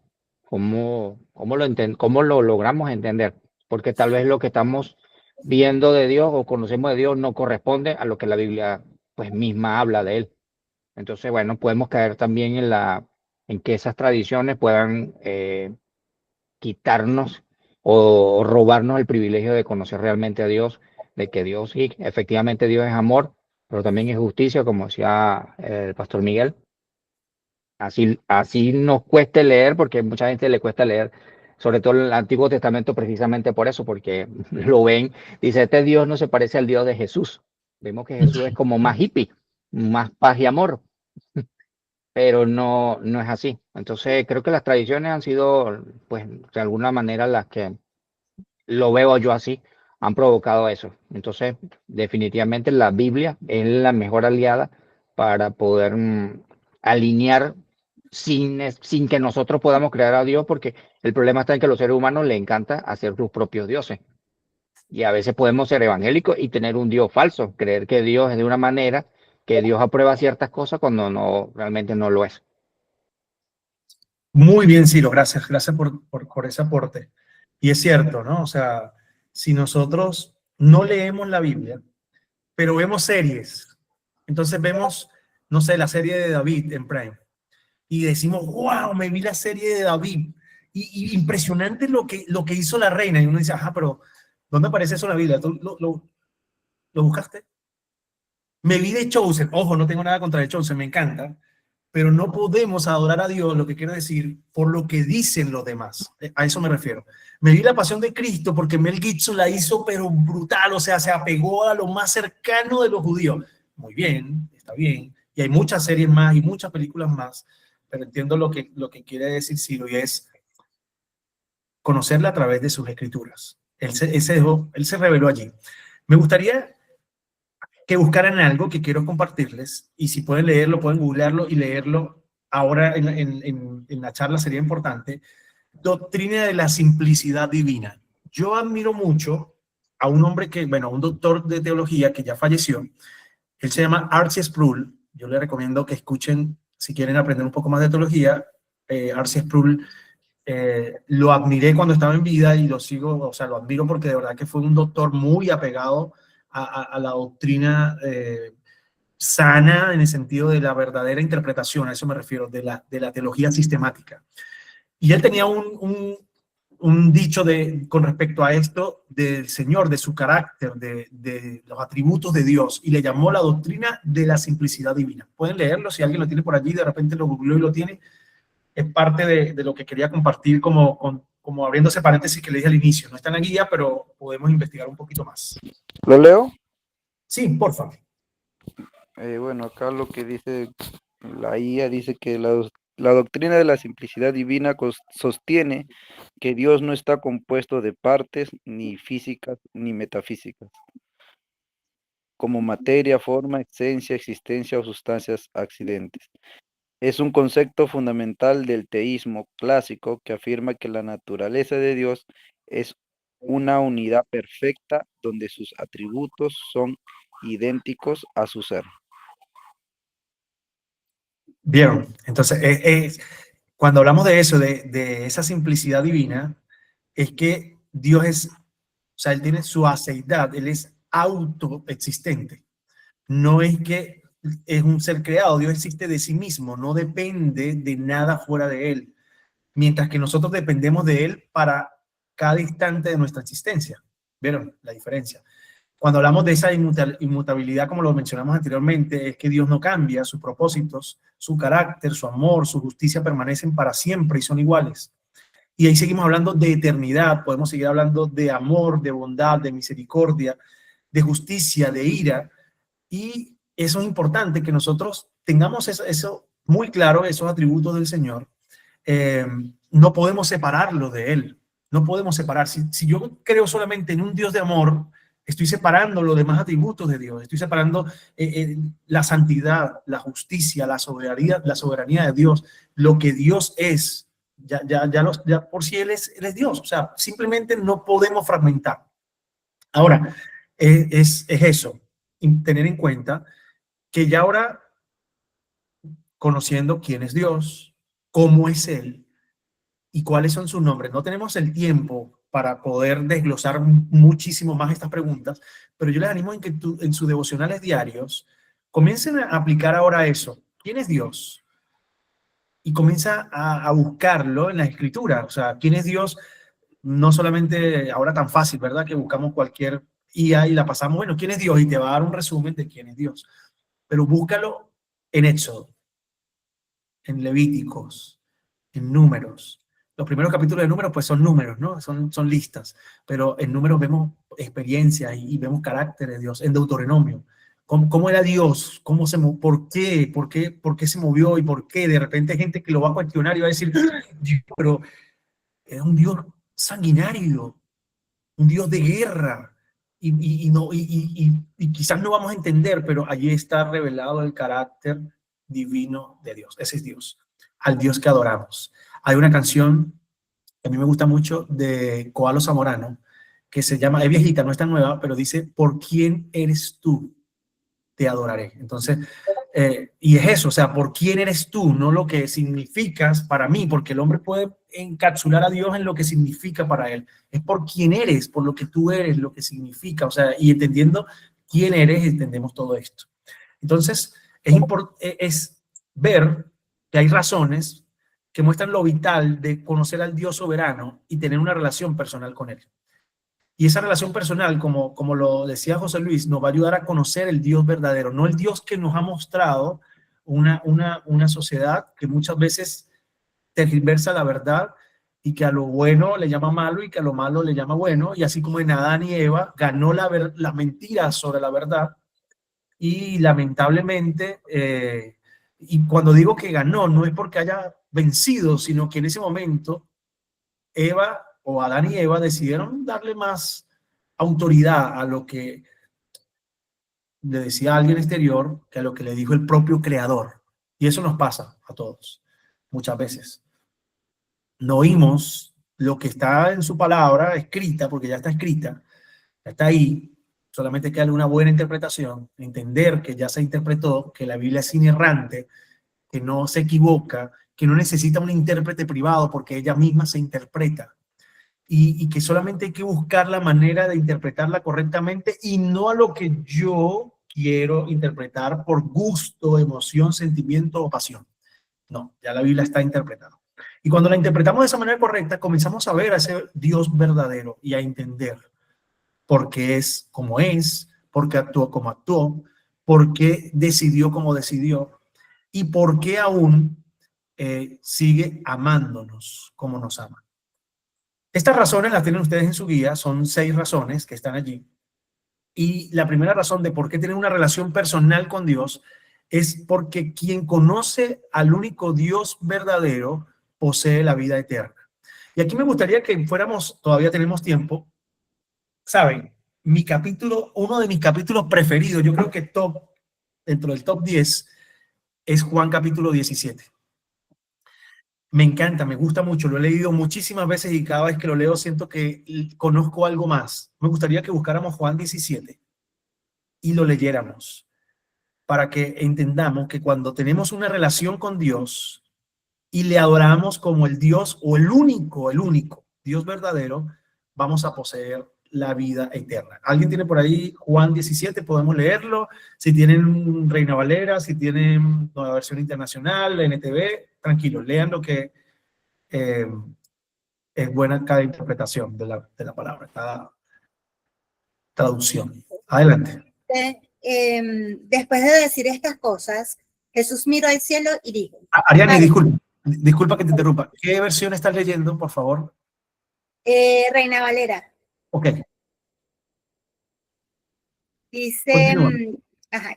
cómo lo logramos entender, porque tal vez lo que estamos viendo de Dios o conocemos de Dios no corresponde a lo que la Biblia pues misma habla de él. Entonces, bueno, podemos caer también en que esas tradiciones puedan quitarnos o robarnos el privilegio de conocer realmente a Dios, de que Dios, sí, efectivamente Dios es amor, pero también es justicia, como decía el pastor Miguel. Así nos cueste leer, porque mucha gente le cuesta leer sobre todo el Antiguo Testamento precisamente por eso, porque lo ven, dice, este Dios no se parece al Dios de Jesús. Vemos que Jesús es como más hippie, más paz y amor, pero no es así. Entonces creo que las tradiciones han sido, pues, de alguna manera las que lo veo yo así, han provocado eso. Entonces, definitivamente la Biblia es la mejor aliada para poder alinear sin que nosotros podamos crear a Dios, porque el problema está en que a los seres humanos les encanta hacer sus propios dioses. Y a veces podemos ser evangélicos y tener un Dios falso, creer que Dios es de una manera, que Dios aprueba ciertas cosas cuando no, realmente no lo es. Muy bien, Ciro, gracias por ese aporte. Y es cierto, ¿no? O sea, si nosotros no leemos la Biblia, pero vemos series, entonces vemos, no sé, la serie de David en Prime, y decimos, wow, me vi la serie de David, y impresionante lo que hizo la reina, y uno dice, ajá, pero ¿dónde aparece eso en la Biblia? ¿Tú lo buscaste? Me vi de Chosen, ojo, no tengo nada contra de Chosen, me encanta, pero no podemos adorar a Dios, lo que quiero decir, por lo que dicen los demás. A eso me refiero. Me vi La Pasión de Cristo porque Mel Gibson la hizo, pero brutal, o sea, se apegó a lo más cercano de los judíos. Muy bien, está bien. Y hay muchas series más y muchas películas más, pero entiendo lo que quiere decir Ciro, y es conocerla a través de sus escrituras. Él se reveló allí. Me gustaría que buscaran algo que quiero compartirles, y si pueden leerlo, pueden googlearlo y leerlo ahora en la charla, sería importante. Doctrina de la simplicidad divina. Yo admiro mucho a un hombre un doctor de teología que ya falleció. Él se llama R.C. Sproul. Yo le recomiendo que escuchen, si quieren aprender un poco más de teología, R.C. Sproul. Lo admiré cuando estaba en vida y lo sigo, o sea, lo admiro porque de verdad que fue un doctor muy apegado a la doctrina sana, en el sentido de la verdadera interpretación, a eso me refiero, de la teología sistemática. Y él tenía un dicho con respecto a esto del Señor, de su carácter, de los atributos de Dios, y le llamó la doctrina de la simplicidad divina. Pueden leerlo, si alguien lo tiene por allí, de repente lo googleó y lo tiene. Es parte de lo que quería compartir como abriéndose paréntesis que le dije al inicio. No está en la guía, pero podemos investigar un poquito más. ¿Lo leo? Sí, por favor. Bueno, acá lo que dice la guía dice que la doctrina de la simplicidad divina sostiene que Dios no está compuesto de partes ni físicas ni metafísicas, como materia, forma, esencia, existencia o sustancias accidentes. Es un concepto fundamental del teísmo clásico que afirma que la naturaleza de Dios es una unidad perfecta donde sus atributos son idénticos a su ser. Bien, entonces cuando hablamos de eso, de esa simplicidad divina, es que Dios es, o sea, Él tiene su aceidad, Él es autoexistente. No es que es un ser creado, Dios existe de sí mismo, no depende de nada fuera de Él, mientras que nosotros dependemos de Él para cada instante de nuestra existencia. ¿Vieron la diferencia? Cuando hablamos de esa inmutabilidad, como lo mencionamos anteriormente, es que Dios no cambia, sus propósitos, su carácter, su amor, su justicia permanecen para siempre y son iguales. Y ahí seguimos hablando de eternidad, podemos seguir hablando de amor, de bondad, de misericordia, de justicia, de ira. Y eso es importante, que nosotros tengamos eso muy claro, esos atributos del Señor. No podemos separarlo de Él, no podemos separar. Si yo creo solamente en un Dios de amor, estoy separando los demás atributos de Dios, estoy separando la santidad, la justicia, la soberanía de Dios, lo que Dios es. Ya por sí Él es Dios, o sea, simplemente no podemos fragmentar. Ahora, es eso, tener en cuenta que ya ahora, conociendo quién es Dios, cómo es Él y cuáles son sus nombres, no tenemos el tiempo para poder desglosar muchísimo más estas preguntas, pero yo les animo en que en sus devocionales diarios comiencen a aplicar ahora eso. ¿Quién es Dios? Y comienza a buscarlo en la Escritura. O sea, ¿quién es Dios? No solamente ahora tan fácil, ¿verdad? Que buscamos cualquier IA y la pasamos, bueno, ¿quién es Dios? Y te va a dar un resumen de quién es Dios. Pero búscalo en Éxodo, en Levíticos, en Números, los primeros capítulos de Números, pues son números, ¿no? Son listas, pero en Números vemos experiencias y vemos carácter de Dios. En Deuteronomio, ¿cómo era Dios? ¿Por qué? ¿Por qué se movió? ¿Y por qué? De repente hay gente que lo va a cuestionar y va a decir, Dios, pero era un Dios sanguinario, un Dios de guerra, y quizás no vamos a entender, pero allí está revelado el carácter divino de Dios. Ese es Dios, al Dios que adoramos. Hay una canción que a mí me gusta mucho de Koalo Zamorano, que se llama, es viejita, no es tan nueva, pero dice, ¿por quién eres tú? Te adoraré. Entonces, y es eso, o sea, ¿por quién eres tú? No lo que significas para mí, porque el hombre puede encapsular a Dios en lo que significa para él. Es por quién eres, por lo que tú eres, lo que significa, o sea, y entendiendo quién eres, entendemos todo esto. Entonces, es ver que hay razones que muestran lo vital de conocer al Dios soberano y tener una relación personal con él. Y esa relación personal, como lo decía José Luis, nos va a ayudar a conocer el Dios verdadero, no el Dios que nos ha mostrado una sociedad que muchas veces tergiversa la verdad y que a lo bueno le llama malo y que a lo malo le llama bueno, y así como en Adán y Eva ganó la mentira sobre la verdad, y lamentablemente, y cuando digo que ganó, no es porque haya vencido, sino que en ese momento Eva o Adán y Eva decidieron darle más autoridad a lo que le decía alguien exterior que a lo que le dijo el propio creador. Y eso nos pasa a todos, muchas veces. No oímos lo que está en su palabra escrita, porque ya está ahí, solamente hay que darle una buena interpretación, entender que ya se interpretó, que la Biblia es inerrante, que no se equivoca, que no necesita un intérprete privado porque ella misma se interpreta. Y que solamente hay que buscar la manera de interpretarla correctamente y no a lo que yo quiero interpretar por gusto, emoción, sentimiento o pasión. No, ya la Biblia está interpretada. Y cuando la interpretamos de esa manera correcta, comenzamos a ver a ese Dios verdadero y a entender por qué es como es, por qué actuó como actuó, por qué decidió como decidió y por qué aún sigue amándonos como nos ama. Estas razones las tienen ustedes en su guía, son 6 razones que están allí. Y la primera razón de por qué tener una relación personal con Dios es porque quien conoce al único Dios verdadero posee la vida eterna. Y aquí me gustaría que fuéramos, todavía tenemos tiempo, ¿saben? Uno de mis capítulos preferidos, yo creo que dentro del top 10, es Juan capítulo 17. Me encanta, me gusta mucho, lo he leído muchísimas veces y cada vez que lo leo siento que conozco algo más. Me gustaría que buscáramos Juan 17 y lo leyéramos para que entendamos que cuando tenemos una relación con Dios y le adoramos como el Dios o el único Dios verdadero, vamos a poseer la vida eterna. ¿Alguien tiene por ahí Juan 17? Podemos leerlo. Si tienen Reina Valera, si tienen Nueva Versión Internacional, NTV, tranquilos, lean lo que es buena cada interpretación de la palabra, cada traducción. Adelante. Después de decir estas cosas, Jesús miró al cielo y dijo: Ariane, disculpa que te interrumpa. ¿Qué versión estás leyendo, por favor? Reina Valera. Ok. Dice,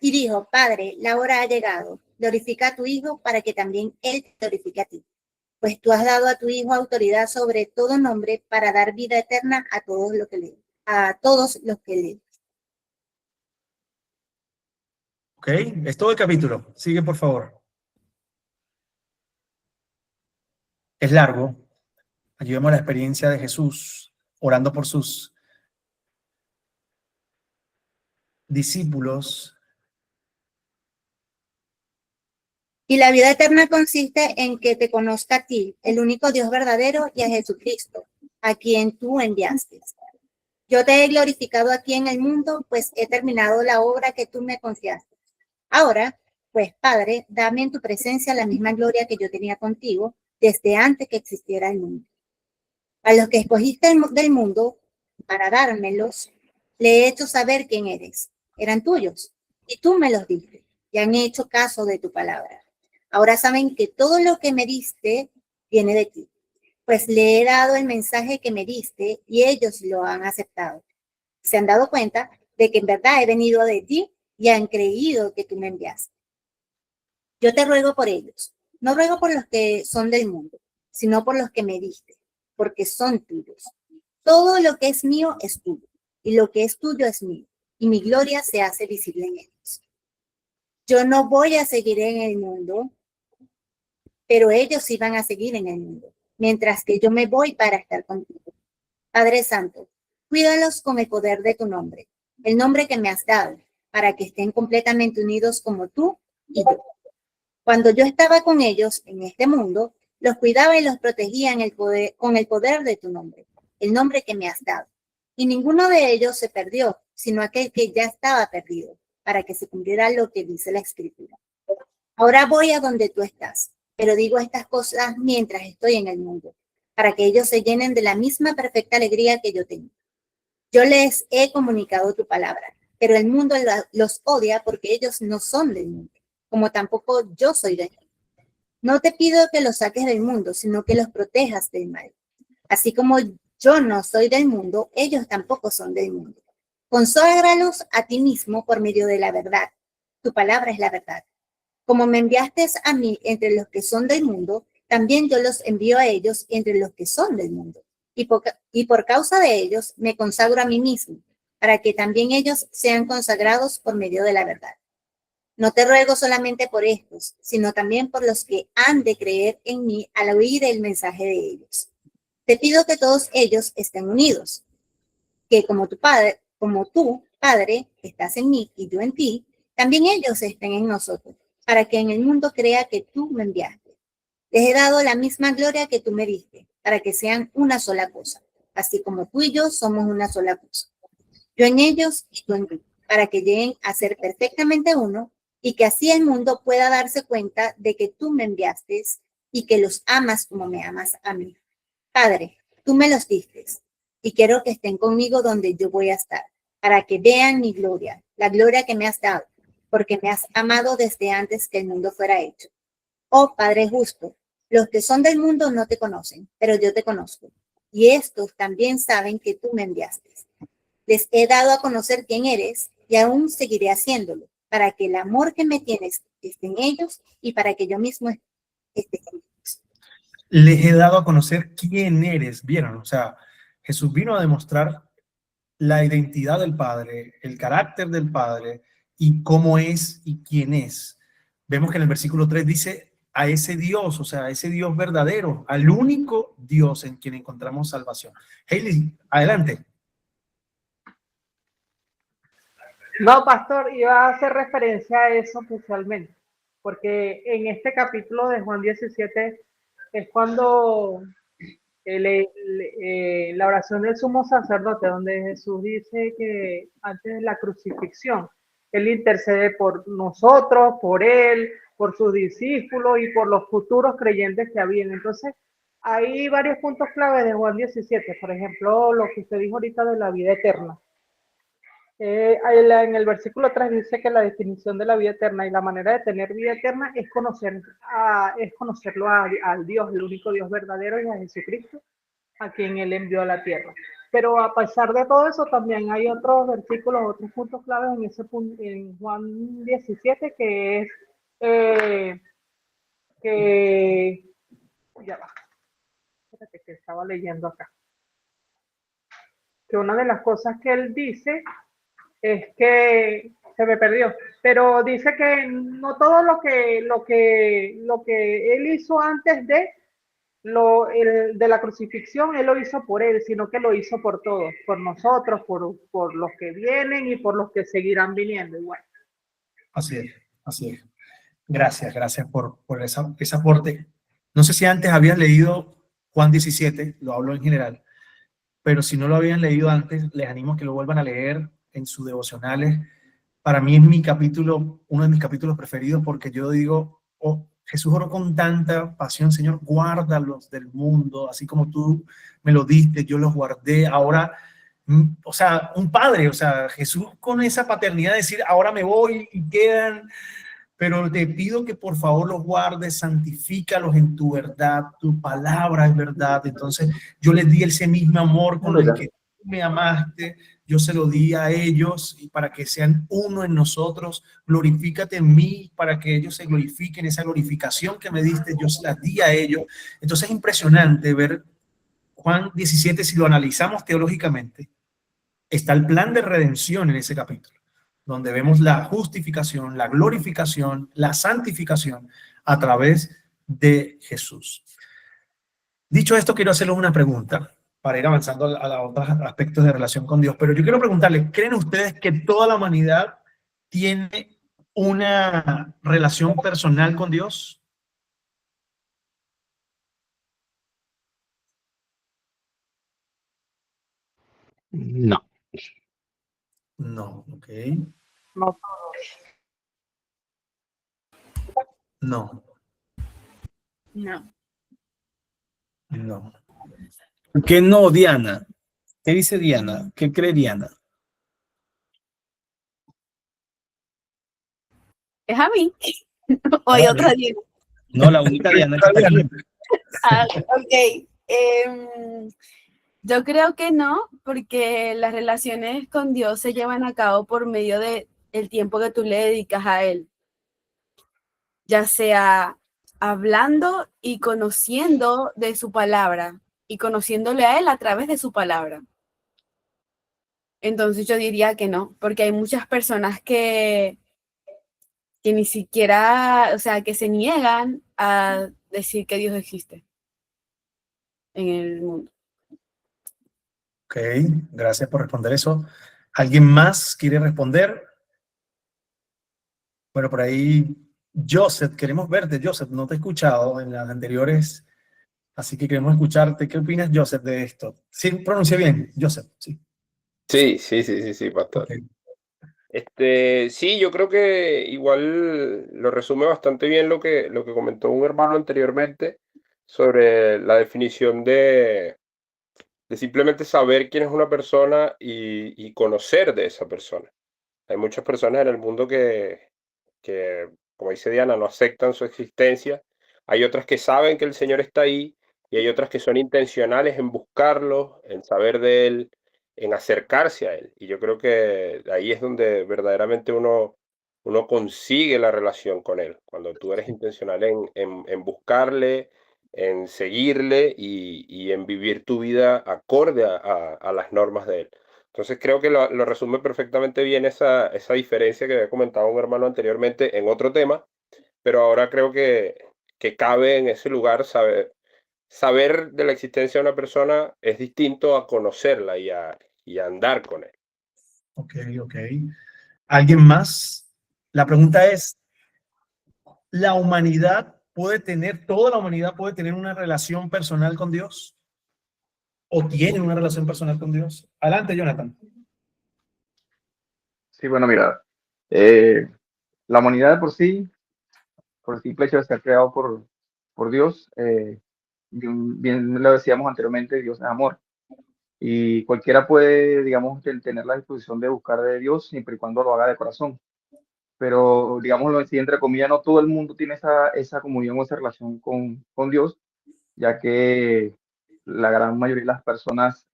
y dijo: Padre, la hora ha llegado, glorifica a tu Hijo para que también Él te glorifique a ti. Pues tú has dado a tu Hijo autoridad sobre todo nombre para dar vida eterna a todos los que leen. Ok, es todo el capítulo. Sigue, por favor. Es largo. Allí vemos la experiencia de Jesús orando por sus discípulos. Y la vida eterna consiste en que te conozca a ti, el único Dios verdadero, y a Jesucristo, a quien tú enviaste. Yo te he glorificado aquí en el mundo, pues he terminado la obra que tú me confiaste. Ahora, pues, Padre, dame en tu presencia la misma gloria que yo tenía contigo desde antes que existiera el mundo. A los que escogiste del mundo para dármelos, le he hecho saber quién eres. Eran tuyos, y tú me los diste, y han hecho caso de tu palabra. Ahora saben que todo lo que me diste viene de ti, pues le he dado el mensaje que me diste y ellos lo han aceptado. Se han dado cuenta de que en verdad he venido de ti y han creído que tú me enviaste. Yo te ruego por ellos. No ruego por los que son del mundo, sino por los que me diste, porque son tuyos. Todo lo que es mío es tuyo, y lo que es tuyo es mío, y mi gloria se hace visible en ellos. Yo no voy a seguir en el mundo, pero ellos sí van a seguir en el mundo, mientras que yo me voy para estar contigo. Padre Santo, cuídalos con el poder de tu nombre, el nombre que me has dado, para que estén completamente unidos como tú y yo. Cuando yo estaba con ellos en este mundo, los cuidaba y los protegía con el poder de tu nombre, el nombre que me has dado. Y ninguno de ellos se perdió, sino aquel que ya estaba perdido, para que se cumpliera lo que dice la Escritura. Ahora voy a donde tú estás, pero digo estas cosas mientras estoy en el mundo, para que ellos se llenen de la misma perfecta alegría que yo tengo. Yo les he comunicado tu palabra, pero el mundo los odia porque ellos no son del mundo, como tampoco yo soy del mundo. No te pido que los saques del mundo, sino que los protejas del mal. Así como yo no soy del mundo, ellos tampoco son del mundo. Conságralos a ti mismo por medio de la verdad. Tu palabra es la verdad. Como me enviaste a mí entre los que son del mundo, también yo los envío a ellos entre los que son del mundo. Y por causa de ellos me consagro a mí mismo, para que también ellos sean consagrados por medio de la verdad. No te ruego solamente por estos, sino también por los que han de creer en mí al oír el mensaje de ellos. Te pido que todos ellos estén unidos, que como tú, Padre, estás en mí y yo en ti, también ellos estén en nosotros, para que en el mundo crea que tú me enviaste. Les he dado la misma gloria que tú me diste, para que sean una sola cosa, así como tú y yo somos una sola cosa. Yo en ellos y tú en mí, para que lleguen a ser perfectamente uno, y que así el mundo pueda darse cuenta de que tú me enviaste y que los amas como me amas a mí. Padre, tú me los diste y quiero que estén conmigo donde yo voy a estar, para que vean mi gloria, la gloria que me has dado, porque me has amado desde antes que el mundo fuera hecho. Oh Padre justo, los que son del mundo no te conocen, pero yo te conozco, y estos también saben que tú me enviaste. Les he dado a conocer quién eres y aún seguiré haciéndolo, para que el amor que me tienes esté en ellos y para que yo mismo esté en ellos. Les he dado a conocer quién eres, ¿vieron? O sea, Jesús vino a demostrar la identidad del Padre, el carácter del Padre y cómo es y quién es. Vemos que en el versículo 3 dice a ese Dios, o sea, a ese Dios verdadero, al único Dios en quien encontramos salvación. Hailey, adelante. No, pastor, iba a hacer referencia a eso especialmente, porque en este capítulo de Juan 17 es cuando la oración del sumo sacerdote, donde Jesús dice que antes de la crucifixión, Él intercede por nosotros, por Él, por sus discípulos y por los futuros creyentes que habían. Entonces, hay varios puntos claves de Juan 17, por ejemplo, lo que usted dijo ahorita de la vida eterna. En el versículo 3 dice que la definición de la vida eterna y la manera de tener vida eterna es conocerlo al Dios, el único Dios verdadero, y a Jesucristo, a quien Él envió a la tierra. Pero a pesar de todo eso, también hay otros versículos, otros puntos claves en ese punto, en Juan 17, que es ya va, espérate que estaba leyendo acá, que una de las cosas que Él dice es que se me perdió, pero dice que no todo lo que Él hizo antes de la crucifixión, Él lo hizo por Él, sino que lo hizo por todos, por nosotros, por los que vienen y por los que seguirán viniendo igual. Así es, así es. Gracias por ese aporte. No sé si antes habías leído Juan 17, lo hablo en general, pero si no lo habían leído antes, les animo a que lo vuelvan a leer en sus devocionales. Para mí es uno de mis capítulos preferidos, porque yo digo, oh, Jesús oró con tanta pasión: Señor, guárdalos del mundo, así como tú me lo diste, yo los guardé. Ahora, o sea, un padre, o sea, Jesús con esa paternidad de decir, ahora me voy y quedan pero te pido que por favor los guardes, santifícalos en tu verdad, tu palabra es verdad. Entonces yo les di ese mismo amor con el que tú me amaste, yo se lo di a ellos y para que sean uno en nosotros. Glorifícate en mí para que ellos se glorifiquen. Esa glorificación que me diste, yo se la di a ellos. Entonces es impresionante ver Juan 17, si lo analizamos teológicamente, está el plan de redención en ese capítulo, donde vemos la justificación, la glorificación, la santificación a través de Jesús. Dicho esto, quiero hacerles una pregunta para ir avanzando a los otros aspectos de relación con Dios, pero yo quiero preguntarles, ¿creen ustedes que toda la humanidad tiene una relación personal con Dios? No. No, ok. No. No, No. no. ¿Por qué no, Diana? ¿Qué dice Diana? ¿Qué cree Diana? ¿Es a mí? ¿O hay otra Diana? No, la única Diana que está aquí. Ah, ok. Yo creo que no, porque las relaciones con Dios se llevan a cabo por medio de el tiempo que tú le dedicas a Él, ya sea hablando y conociendo de su palabra y conociéndole a Él a través de su palabra. Entonces yo diría que no, porque hay muchas personas que ni siquiera, o sea, que se niegan a decir que Dios existe en el mundo. Ok, gracias por responder eso. ¿Alguien más quiere responder? Bueno, por ahí, Joseph, queremos verte, Joseph, no te he escuchado en las anteriores, así que queremos escucharte. ¿Qué opinas, Joseph, de esto? Sí, pronuncié bien, Joseph, sí. Sí, pastor. Ok. Sí, yo creo que igual lo resume bastante bien lo que comentó un hermano anteriormente sobre la definición de simplemente saber quién es una persona y conocer de esa persona. Hay muchas personas en el mundo que, como dice Diana, no aceptan su existencia. Hay otras que saben que el Señor está ahí y hay otras que son intencionales en buscarlo, en saber de Él, en acercarse a Él. Y yo creo que ahí es donde verdaderamente uno consigue la relación con Él, cuando tú eres intencional en buscarle, en seguirle y en vivir tu vida acorde a las normas de Él. Entonces creo que lo resume perfectamente bien esa diferencia que había comentado un hermano anteriormente en otro tema, pero ahora creo que cabe en ese lugar saber de la existencia de una persona es distinto a conocerla y a andar con él. Ok, ok. ¿Alguien más? La pregunta es, ¿la humanidad toda la humanidad puede tener una relación personal con Dios? ¿O tiene una relación personal con Dios? Adelante, Jonathan. Sí, bueno, mira, la humanidad de por el simple hecho de ser creado por Dios, bien lo decíamos anteriormente, Dios es amor. Y cualquiera puede, digamos, tener la disposición de buscar de Dios siempre y cuando lo haga de corazón. Pero, digámoslo así, entre comillas, no todo el mundo tiene esa comunión o esa relación con Dios, ya que la gran mayoría de las personas,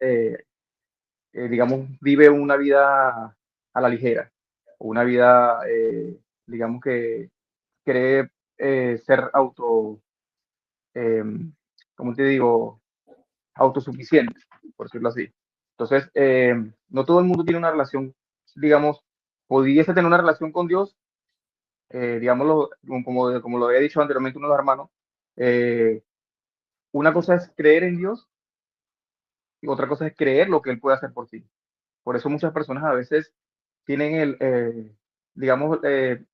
digamos, vive una vida a la ligera, o una vida, digamos, que cree ser eh, ¿cómo te digo? Autosuficiente, por decirlo así. Entonces, no todo el mundo tiene una relación, digamos, pudiese tener una relación con Dios, digámoslo, como lo había dicho anteriormente uno de los hermanos, eh, una cosa es creer en Dios y otra cosa es creer lo que Él puede hacer por ti. Por eso muchas personas a veces tienen digamos, de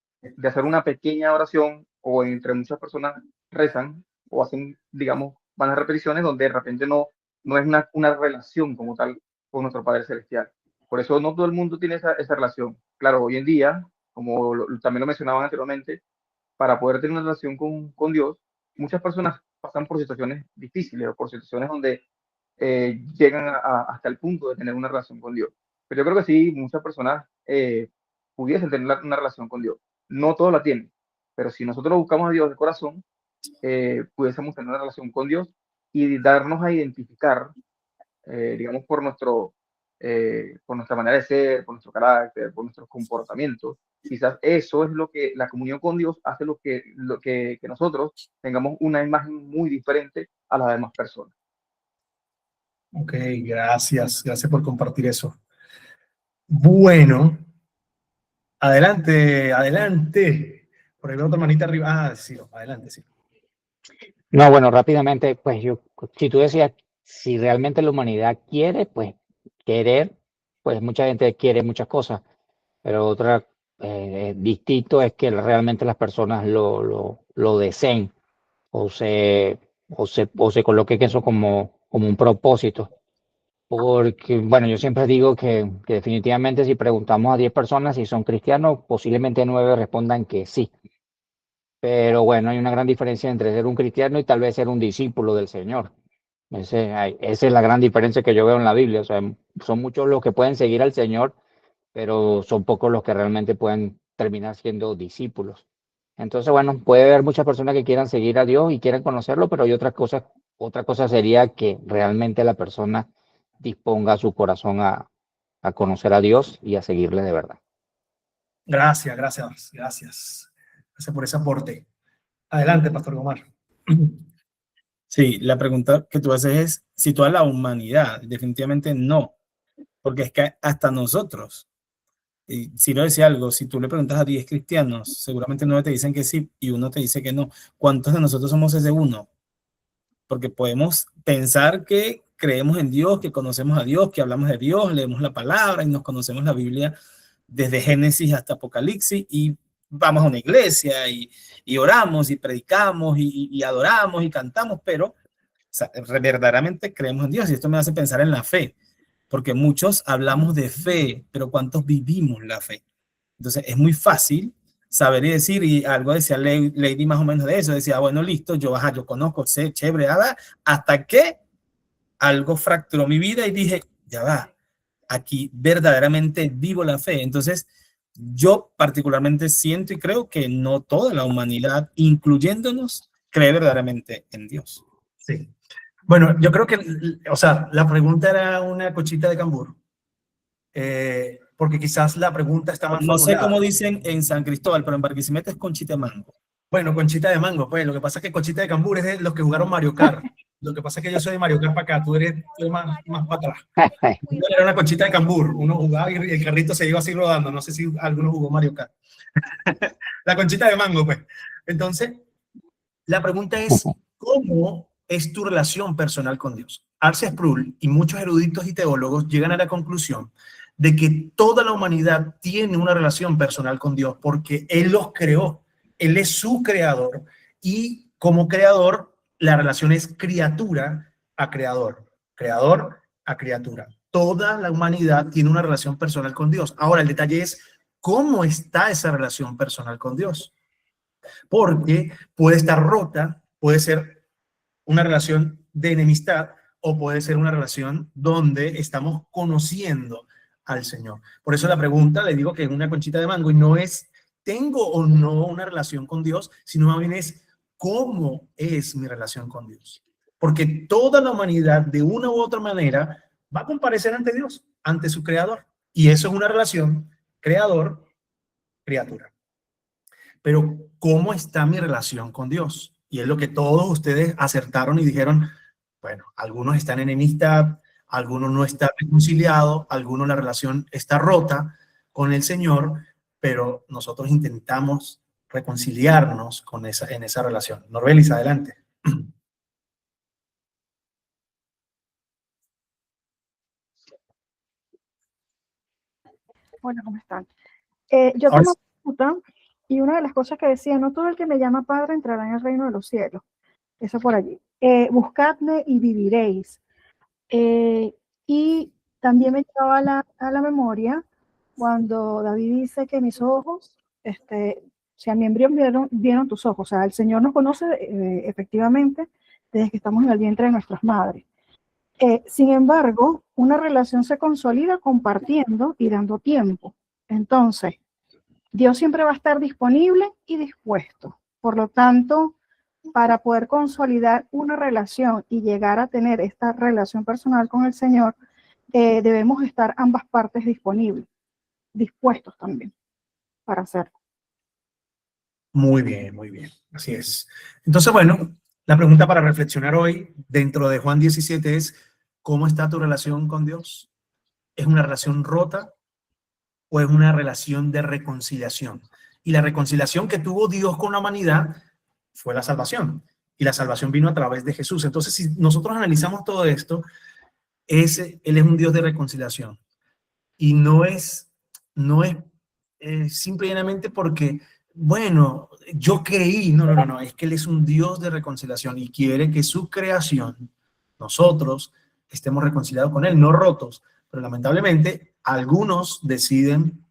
hacer una pequeña oración o entre muchas personas rezan o hacen, digamos, van a repeticiones donde de repente no es una relación como tal con nuestro Padre Celestial. Por eso no todo el mundo tiene esa relación. Claro, hoy en día, como también lo mencionaban anteriormente, para poder tener una relación con Dios, muchas personas pasan por situaciones difíciles o por situaciones donde llegan hasta el punto de tener una relación con Dios. Pero yo creo que sí, muchas personas pudiesen tener una relación con Dios. No todos la tienen, Pero si nosotros buscamos a Dios de corazón, pudiésemos tener una relación con Dios y darnos a identificar, digamos, por nuestra manera de ser, por nuestro carácter, por nuestros comportamientos. Quizás eso es lo que la comunión con Dios hace que nosotros tengamos una imagen muy diferente a las demás personas. Ok, gracias por compartir eso. Bueno, adelante. Por ahí veo otra manita arriba. Ah, sí, adelante, sí. No, bueno, rápidamente, pues si tú decías, si realmente la humanidad quiere, pues querer, pues mucha gente quiere muchas cosas, pero otra distinto es que realmente las personas lo deseen o se coloquen eso como un propósito. Porque, bueno, yo siempre digo que definitivamente si preguntamos a 10 personas si son cristianos, posiblemente 9 respondan que sí. Pero bueno, hay una gran diferencia entre ser un cristiano y tal vez ser un discípulo del Señor. Esa es la gran diferencia que yo veo en la Biblia. O sea, son muchos los que pueden seguir al Señor, pero son pocos los que realmente pueden terminar siendo discípulos. Entonces, bueno, puede haber muchas personas que quieran seguir a Dios y quieran conocerlo, pero hay otra cosa sería que realmente la persona disponga su corazón a conocer a Dios y a seguirle de verdad. Gracias por ese aporte. Adelante, Pastor Omar. Sí, la pregunta que tú haces es si toda la humanidad, definitivamente no, porque es que hasta nosotros, y si no decía algo, si tú le preguntas a 10 cristianos, seguramente 9 te dicen que sí y uno te dice que no. ¿Cuántos de nosotros somos ese uno? Porque podemos pensar que creemos en Dios, que conocemos a Dios, que hablamos de Dios, leemos la palabra y nos conocemos la Biblia desde Génesis hasta Apocalipsis y vamos a una iglesia y oramos y predicamos y adoramos y cantamos, pero o sea, verdaderamente creemos en Dios. Y esto me hace pensar en la fe, porque muchos hablamos de fe, pero ¿cuántos vivimos la fe? Entonces es muy fácil saber y decir, y algo decía Lady más o menos de eso, decía, bueno, listo, yo conozco, sé, chévere, hasta que algo fracturó mi vida y dije, ya va, aquí verdaderamente vivo la fe. Entonces, yo particularmente siento y creo que no toda la humanidad, incluyéndonos, cree verdaderamente en Dios. Sí. Bueno, yo creo que, o sea, la pregunta era una cochita de cambur. Porque quizás la pregunta está más No sé formulada. cómo dicen en San Cristóbal, pero en Barquisimeto es conchita de mango. Bueno, conchita de mango, pues lo que pasa es que conchita de cambur es de los que jugaron Mario Kart. Lo que pasa es que yo soy de Mario Kart para acá, tú eres más para atrás. Era una conchita de cambur, uno jugaba y el carrito se iba así rodando, no sé si alguno jugó Mario Kart. La conchita de mango, pues. Entonces, la pregunta es, ¿cómo es tu relación personal con Dios? R.C. Sproul y muchos eruditos y teólogos llegan a la conclusión de que toda la humanidad tiene una relación personal con Dios porque Él los creó, Él es su creador y como creador la relación es criatura a creador, creador a criatura. Toda la humanidad tiene una relación personal con Dios. Ahora el detalle es cómo está esa relación personal con Dios, porque puede estar rota, puede ser una relación de enemistad o puede ser una relación donde estamos conociendo al Señor. Por eso la pregunta, le digo que es una conchita de mango y no es ¿tengo o no una relación con Dios? Sino más bien es ¿cómo es mi relación con Dios? Porque toda la humanidad de una u otra manera va a comparecer ante Dios, ante su creador. Y eso es una relación creador-criatura. Pero ¿cómo está mi relación con Dios? Y es lo que todos ustedes acertaron y dijeron, bueno, algunos están en enemistad, algunos no están reconciliados, algunos la relación está rota con el Señor, pero nosotros intentamos reconciliarnos en esa relación. Norbelis, adelante. Hola, ¿cómo están? Yo tomo nota y una de las cosas que decía, no todo el que me llama Padre entrará en el reino de los cielos. Eso por allí. Buscadme y viviréis. Y también me llevaba a la memoria cuando David dice que mis ojos, si a mi embrión vieron tus ojos. O sea, el Señor nos conoce efectivamente desde que estamos en el vientre de nuestras madres. Sin embargo, una relación se consolida compartiendo y dando tiempo. Entonces, Dios siempre va a estar disponible y dispuesto. Por lo tanto, para poder consolidar una relación y llegar a tener esta relación personal con el Señor, debemos estar ambas partes disponibles, dispuestos también para hacerlo. Muy bien, muy bien. Así es. Entonces, bueno, la pregunta para reflexionar hoy dentro de Juan 17 es, ¿cómo está tu relación con Dios? ¿Es una relación rota o es una relación de reconciliación? Y la reconciliación que tuvo Dios con la humanidad fue la salvación. Y la salvación vino a través de Jesús. Entonces, si nosotros analizamos todo esto, Él es un Dios de reconciliación. Y no es simple y llanamente porque, bueno, yo creí. No, no, no, no. Es que Él es un Dios de reconciliación y quiere que su creación, nosotros, estemos reconciliados con Él, no rotos. Pero lamentablemente, algunos deciden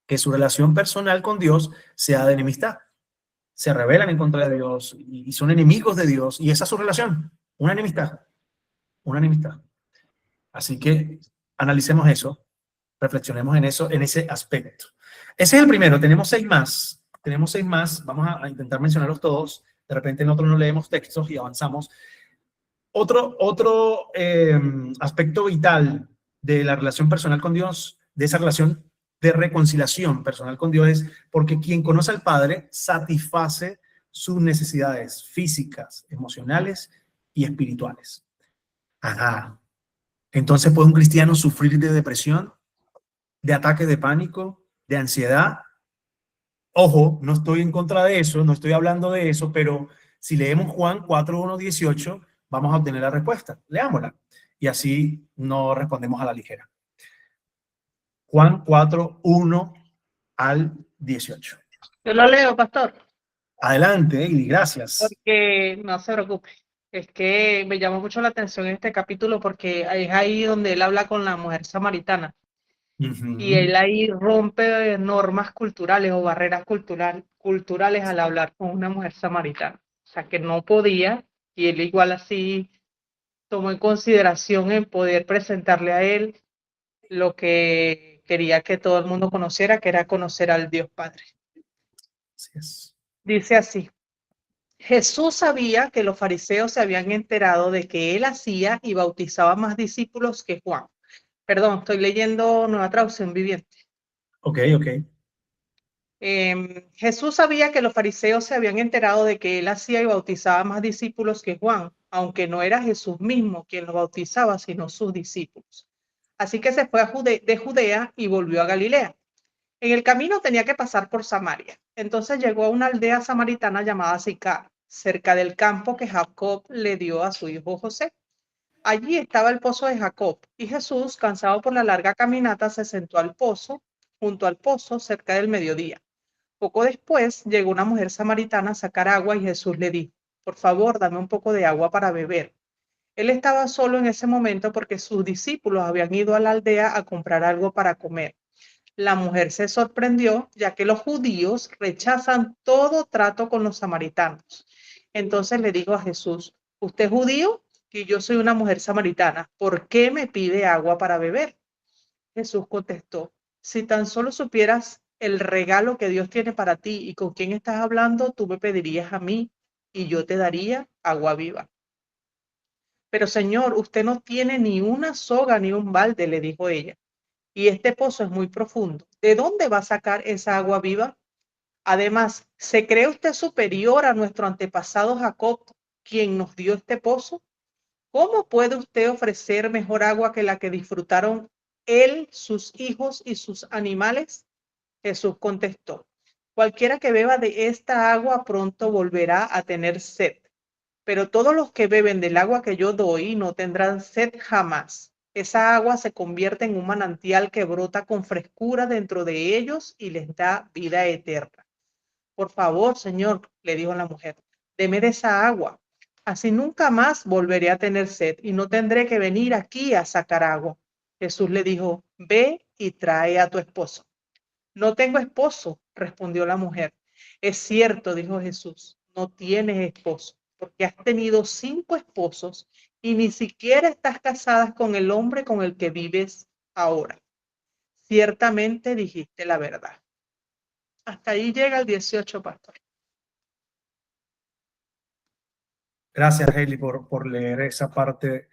que su relación personal con Dios sea de enemistad. Se rebelan en contra de Dios y son enemigos de Dios. Y esa es su relación, una enemistad, una enemistad. Así que analicemos eso, reflexionemos en eso, en ese aspecto. Ese es el primero, tenemos 6 más, vamos a intentar mencionarlos todos. De repente nosotros no leemos textos y avanzamos. Otro aspecto vital de la relación personal con Dios, de esa relación de reconciliación personal con Dios, es porque quien conoce al Padre satisface sus necesidades físicas, emocionales y espirituales. Ajá. Entonces, ¿puede un cristiano sufrir de depresión, de ataques de pánico, de ansiedad? Ojo, no estoy en contra de eso, no estoy hablando de eso, pero si leemos Juan 4:1-18, vamos a obtener la respuesta. Leámosla. Y así no respondemos a la ligera. Juan 4:1-18. Yo lo leo, pastor, Adelante, Eli, gracias. porque no se preocupe. Es que me llamó mucho la atención este capítulo porque es ahí donde él habla con la mujer samaritana. Y él ahí rompe normas culturales o barreras culturales al hablar con una mujer samaritana. O sea, que no podía, y él igual así tomó en consideración en poder presentarle a él lo que quería que todo el mundo conociera, que era conocer al Dios Padre. Así es. Dice así: Jesús sabía que los fariseos se habían enterado de que él hacía y bautizaba más discípulos que Juan. Perdón, estoy leyendo Nueva Traducción Viviente. Ok. Jesús sabía que los fariseos se habían enterado de que él hacía y bautizaba más discípulos que Juan, aunque no era Jesús mismo quien lo bautizaba, sino sus discípulos. Así que se fue de Judea y volvió a Galilea. En el camino tenía que pasar por Samaria. Entonces llegó a una aldea samaritana llamada Sicar, cerca del campo que Jacob le dio a su hijo José. Allí estaba el pozo de Jacob, y Jesús, cansado por la larga caminata, se sentó junto al pozo, cerca del mediodía. Poco después llegó una mujer samaritana a sacar agua y Jesús le dijo: por favor, dame un poco de agua para beber. Él estaba solo en ese momento porque sus discípulos habían ido a la aldea a comprar algo para comer. La mujer se sorprendió, ya que los judíos rechazan todo trato con los samaritanos. Entonces le dijo a Jesús: ¿usted es judío? Y yo soy una mujer samaritana. ¿Por qué me pide agua para beber? Jesús contestó: si tan solo supieras el regalo que Dios tiene para ti y con quién estás hablando, tú me pedirías a mí y yo te daría agua viva. Pero Señor, usted no tiene ni una soga ni un balde, le dijo ella, y este pozo es muy profundo. ¿De dónde va a sacar esa agua viva? Además, ¿se cree usted superior a nuestro antepasado Jacob, quien nos dio este pozo? ¿Cómo puede usted ofrecer mejor agua que la que disfrutaron él, sus hijos y sus animales? Jesús contestó: cualquiera que beba de esta agua pronto volverá a tener sed, pero todos los que beben del agua que yo doy no tendrán sed jamás. Esa agua se convierte en un manantial que brota con frescura dentro de ellos y les da vida eterna. Por favor, Señor, le dijo la mujer, deme de esa agua. Así nunca más volveré a tener sed y no tendré que venir aquí a sacar agua. Jesús le dijo: ve y trae a tu esposo. No tengo esposo, respondió la mujer. Es cierto, dijo Jesús, no tienes esposo, porque has tenido 5 esposos y ni siquiera estás casada con el hombre con el que vives ahora. Ciertamente dijiste la verdad. Hasta ahí llega el 18, pastor. Gracias, Hailey, por leer esa parte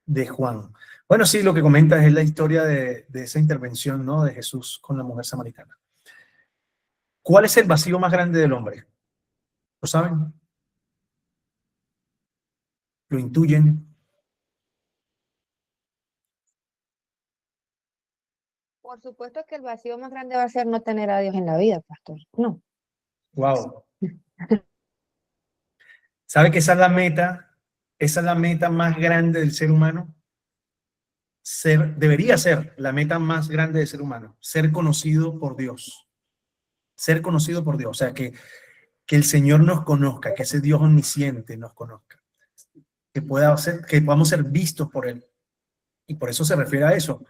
de Juan. Bueno, sí, lo que comentas es la historia de esa intervención, ¿no?, de Jesús con la mujer samaritana. ¿Cuál es el vacío más grande del hombre? ¿Lo saben? ¿Lo intuyen? Por supuesto que el vacío más grande va a ser no tener a Dios en la vida, pastor. No. Wow. ¿Sabe que esa es la meta más grande del ser humano? Debería ser la meta más grande del ser humano, ser conocido por Dios. Ser conocido por Dios, o sea, que el Señor nos conozca, que ese Dios omnisciente nos conozca, que podamos ser vistos por Él. Y por eso se refiere a eso,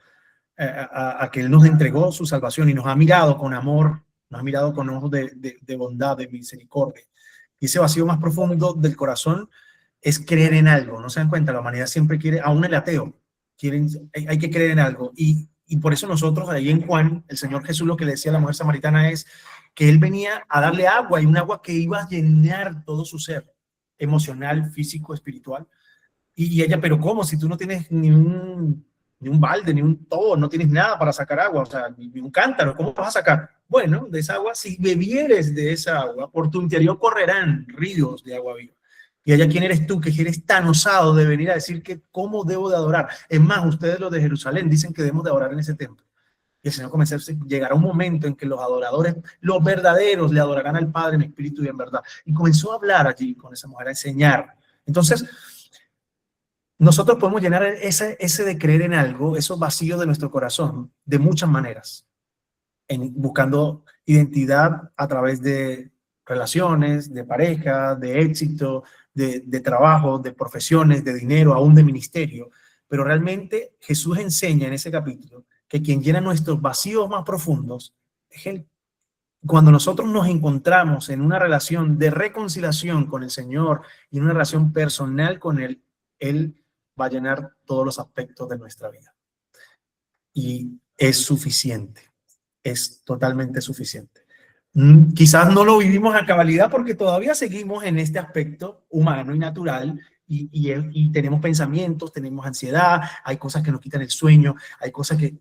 a que Él nos entregó su salvación y nos ha mirado con amor, nos ha mirado con ojos de bondad, de misericordia. Y ese vacío más profundo del corazón es creer en algo. ¿No se dan cuenta? La humanidad siempre quiere, aún el ateo, hay que creer en algo. Y por eso nosotros, ahí en Juan, el Señor Jesús lo que le decía a la mujer samaritana es que Él venía a darle agua, y un agua que iba a llenar todo su ser, emocional, físico, espiritual. Y ella, pero ¿cómo? Si tú no tienes ni un balde, ni un tobo, no tienes nada para sacar agua, o sea, ni un cántaro, ¿cómo vas a sacar? Bueno, de esa agua, si bebieres de esa agua, por tu interior correrán ríos de agua viva. Y ella, ¿quién eres tú que eres tan osado de venir a decir que cómo debo de adorar? Es más, ustedes los de Jerusalén dicen que debemos de adorar en ese templo. Y el Señor comenzó a decir, llegará un momento en que los adoradores, los verdaderos, le adorarán al Padre en espíritu y en verdad. Y comenzó a hablar allí con esa mujer, a enseñar. Entonces, nosotros podemos llenar ese de creer en algo, esos vacíos de nuestro corazón, de muchas maneras, buscando identidad a través de relaciones, de pareja, de éxito, de trabajo, de profesiones, de dinero, aún de ministerio. Pero realmente Jesús enseña en ese capítulo que quien llena nuestros vacíos más profundos es Él. Cuando nosotros nos encontramos en una relación de reconciliación con el Señor y en una relación personal con Él, Él va a llenar todos los aspectos de nuestra vida. Y es suficiente, es totalmente suficiente. Quizás no lo vivimos a cabalidad porque todavía seguimos en este aspecto humano y natural y tenemos pensamientos, tenemos ansiedad, hay cosas que nos quitan el sueño, hay cosas que...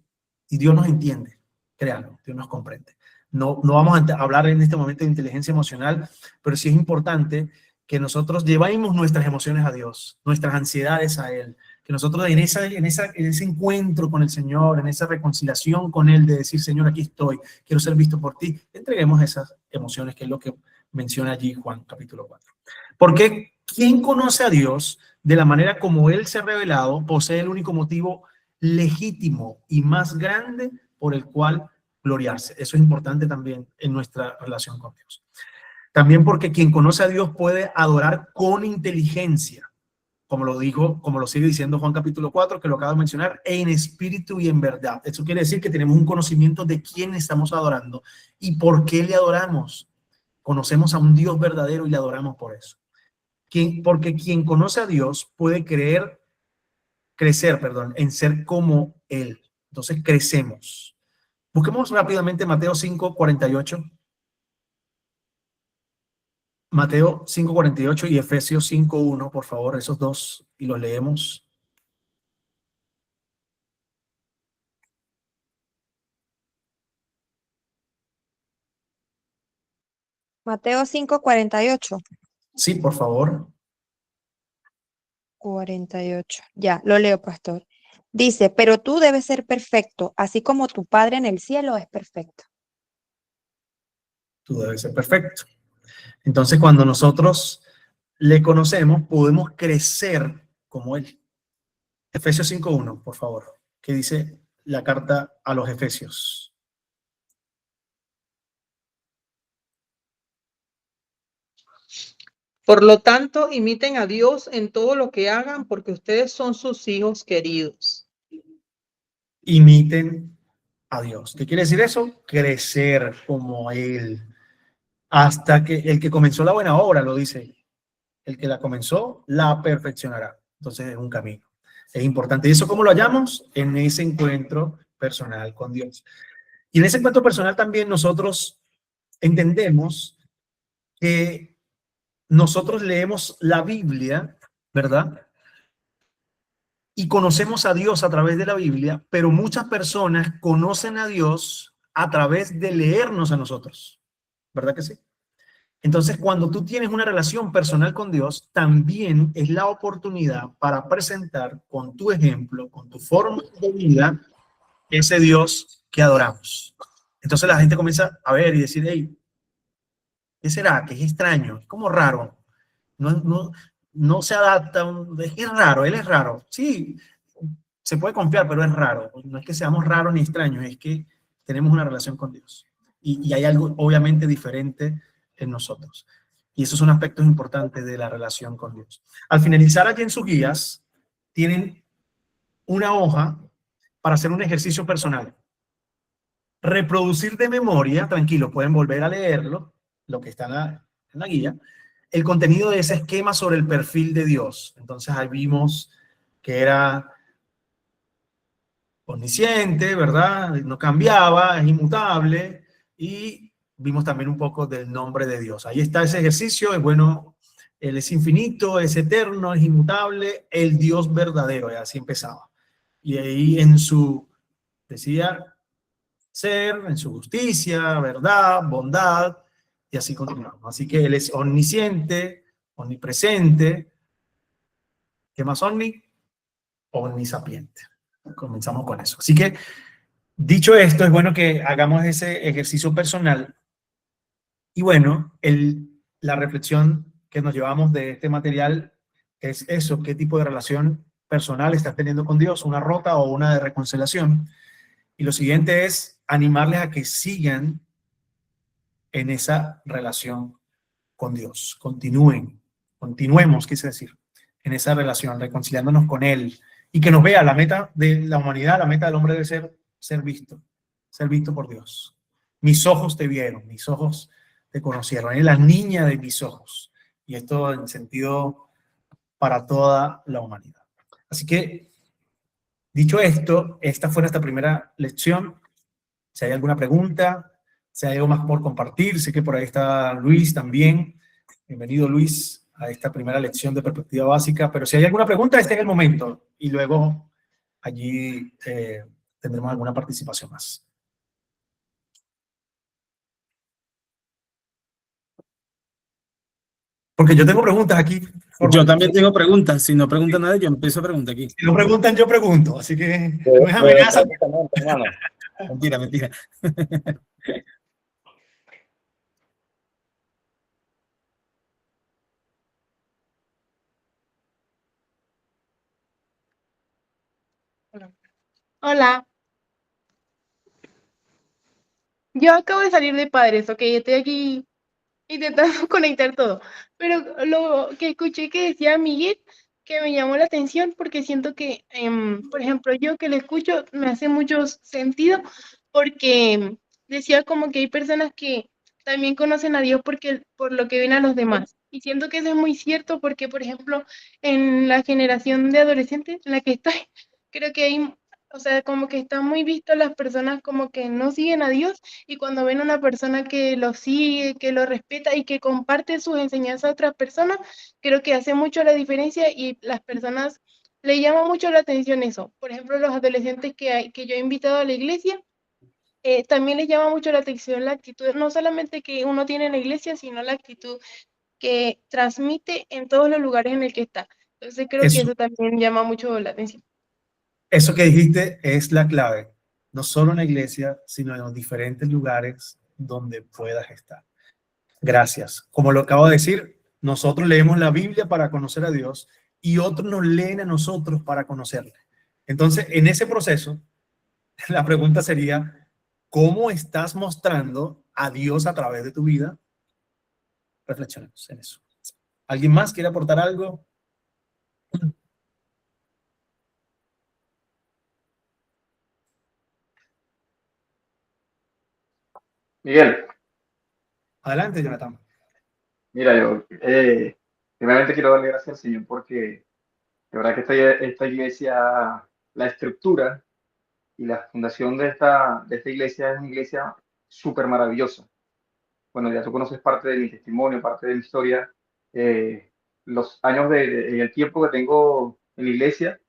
Y Dios nos entiende, créanlo, Dios nos comprende. No vamos a hablar en este momento de inteligencia emocional, pero sí es importante que nosotros llevemos nuestras emociones a Dios, nuestras ansiedades a Él, que nosotros en ese encuentro con el Señor, en esa reconciliación con Él, de decir, Señor, aquí estoy, quiero ser visto por ti, entreguemos esas emociones, que es lo que menciona allí Juan capítulo 4. Porque quien conoce a Dios de la manera como Él se ha revelado, posee el único motivo legítimo y más grande por el cual gloriarse. Eso es importante también en nuestra relación con Dios. También porque quien conoce a Dios puede adorar con inteligencia, como lo sigue diciendo Juan capítulo 4, que lo acabo de mencionar, en espíritu y en verdad. Eso quiere decir que tenemos un conocimiento de quién estamos adorando y por qué le adoramos. Conocemos a un Dios verdadero y le adoramos por eso. Porque quien conoce a Dios puede crecer en ser como Él. Entonces crecemos. Busquemos rápidamente Mateo 5:48. Mateo 5:48 y Efesios 5:1, por favor, esos dos, y los leemos. Mateo 5:48. Sí, por favor. 48. Ya, lo leo, pastor. Dice, pero tú debes ser perfecto, así como tu Padre en el cielo es perfecto. Tú debes ser perfecto. Entonces, cuando nosotros le conocemos, podemos crecer como Él. Efesios 5:1, por favor, que dice la carta a los Efesios. Por lo tanto, imiten a Dios en todo lo que hagan, porque ustedes son sus hijos queridos. Imiten a Dios. ¿Qué quiere decir eso? Crecer como Él. Hasta que el que comenzó la buena obra, lo dice, el que la comenzó, la perfeccionará. Entonces es un camino. Es importante. ¿Y eso cómo lo hallamos? En ese encuentro personal con Dios. Y en ese encuentro personal también nosotros entendemos que nosotros leemos la Biblia, ¿verdad? Y conocemos a Dios a través de la Biblia, pero muchas personas conocen a Dios a través de leernos a nosotros, ¿verdad que sí? Entonces, cuando tú tienes una relación personal con Dios, también es la oportunidad para presentar con tu ejemplo, con tu forma de vida, ese Dios que adoramos. Entonces la gente comienza a ver y decir, hey, ¿qué será? Que es extraño, es como raro. No se adapta, es raro, él es raro. Sí, se puede confiar, pero es raro. No es que seamos raros ni extraños, es que tenemos una relación con Dios. Y hay algo obviamente diferente en nosotros. Y esos son aspectos importantes de la relación con Dios. Al finalizar aquí en sus guías, tienen una hoja para hacer un ejercicio personal. Reproducir de memoria, tranquilo, pueden volver a leerlo, lo que está en la guía, el contenido de ese esquema sobre el perfil de Dios. Entonces ahí vimos que era omnisciente, ¿verdad? No cambiaba, es inmutable, y vimos también un poco del nombre de Dios. Ahí está ese ejercicio, es bueno, Él es infinito, es eterno, es inmutable, el Dios verdadero, y así empezaba. Y ahí decía, ser, en su justicia, verdad, bondad, y así continuamos. Así que Él es omnisciente, omnipresente, ¿qué más omnisapiente? Comenzamos con eso. Así que, dicho esto, es bueno que hagamos ese ejercicio personal. Y bueno, la reflexión que nos llevamos de este material es eso, qué tipo de relación personal estás teniendo con Dios, una rota o una de reconciliación. Y lo siguiente es animarles a que sigan en esa relación con Dios. Continuemos, quise decir, en esa relación, reconciliándonos con Él, y que nos vea la meta de la humanidad, la meta del hombre debe ser visto por Dios. Mis ojos te vieron, mis ojos te conocieron, es la niña de mis ojos, y esto en sentido para toda la humanidad. Así que, dicho esto, esta fue nuestra primera lección. Si hay alguna pregunta, si hay algo más por compartir, sé que por ahí está Luis también. Bienvenido, Luis, a esta primera lección de perspectiva básica, pero si hay alguna pregunta, este es el momento, y luego allí tendremos alguna participación más. Porque yo tengo preguntas aquí. Yo también tengo preguntas. Si no preguntan nada, yo empiezo a preguntar aquí. Si no preguntan, yo pregunto. Así que no es amenaza. Mentira, mentira. Hola, yo acabo de salir de Padres, ok, estoy aquí intentando conectar todo, pero lo que escuché que decía Miguel, que me llamó la atención porque siento que, por ejemplo, yo que lo escucho me hace mucho sentido porque decía como que hay personas que también conocen a Dios porque, por lo que ven a los demás. Y siento que eso es muy cierto porque, por ejemplo, en la generación de adolescentes en la que estoy, creo que hay, o sea, como que están muy vistas las personas como que no siguen a Dios y cuando ven a una persona que lo sigue, que lo respeta y que comparte sus enseñanzas a otras personas, creo que hace mucho la diferencia y las personas le llama mucho la atención eso. Por ejemplo, los adolescentes que yo he invitado a la iglesia, también les llama mucho la atención la actitud, no solamente que uno tiene en la iglesia, sino la actitud que transmite en todos los lugares en el que está. Entonces creo que eso también llama mucho la atención. Eso que dijiste es la clave, no solo en la iglesia, sino en los diferentes lugares donde puedas estar. Gracias. Como lo acabo de decir, nosotros leemos la Biblia para conocer a Dios y otros nos leen a nosotros para conocerle. Entonces, en ese proceso, la pregunta sería, ¿cómo estás mostrando a Dios a través de tu vida? Reflexionemos en eso. ¿Alguien más quiere aportar algo? Miguel. Adelante, Jonathan. Mira, yo primeramente quiero darle gracias al Señor porque de verdad que esta iglesia, la estructura y la fundación de esta iglesia es una iglesia súper maravillosa. bueno, ya tú conoces parte de mi testimonio, parte de mi historia, los años y el tiempo que tengo en la iglesia,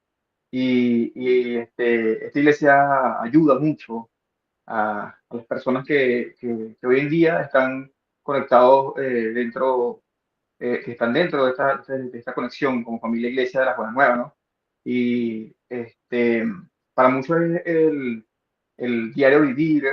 y esta iglesia ayuda mucho a las personas que hoy en día están conectados que están dentro de esta conexión como familia iglesia de la Buenas Nuevas, ¿no? Y para muchos es el diario vivir,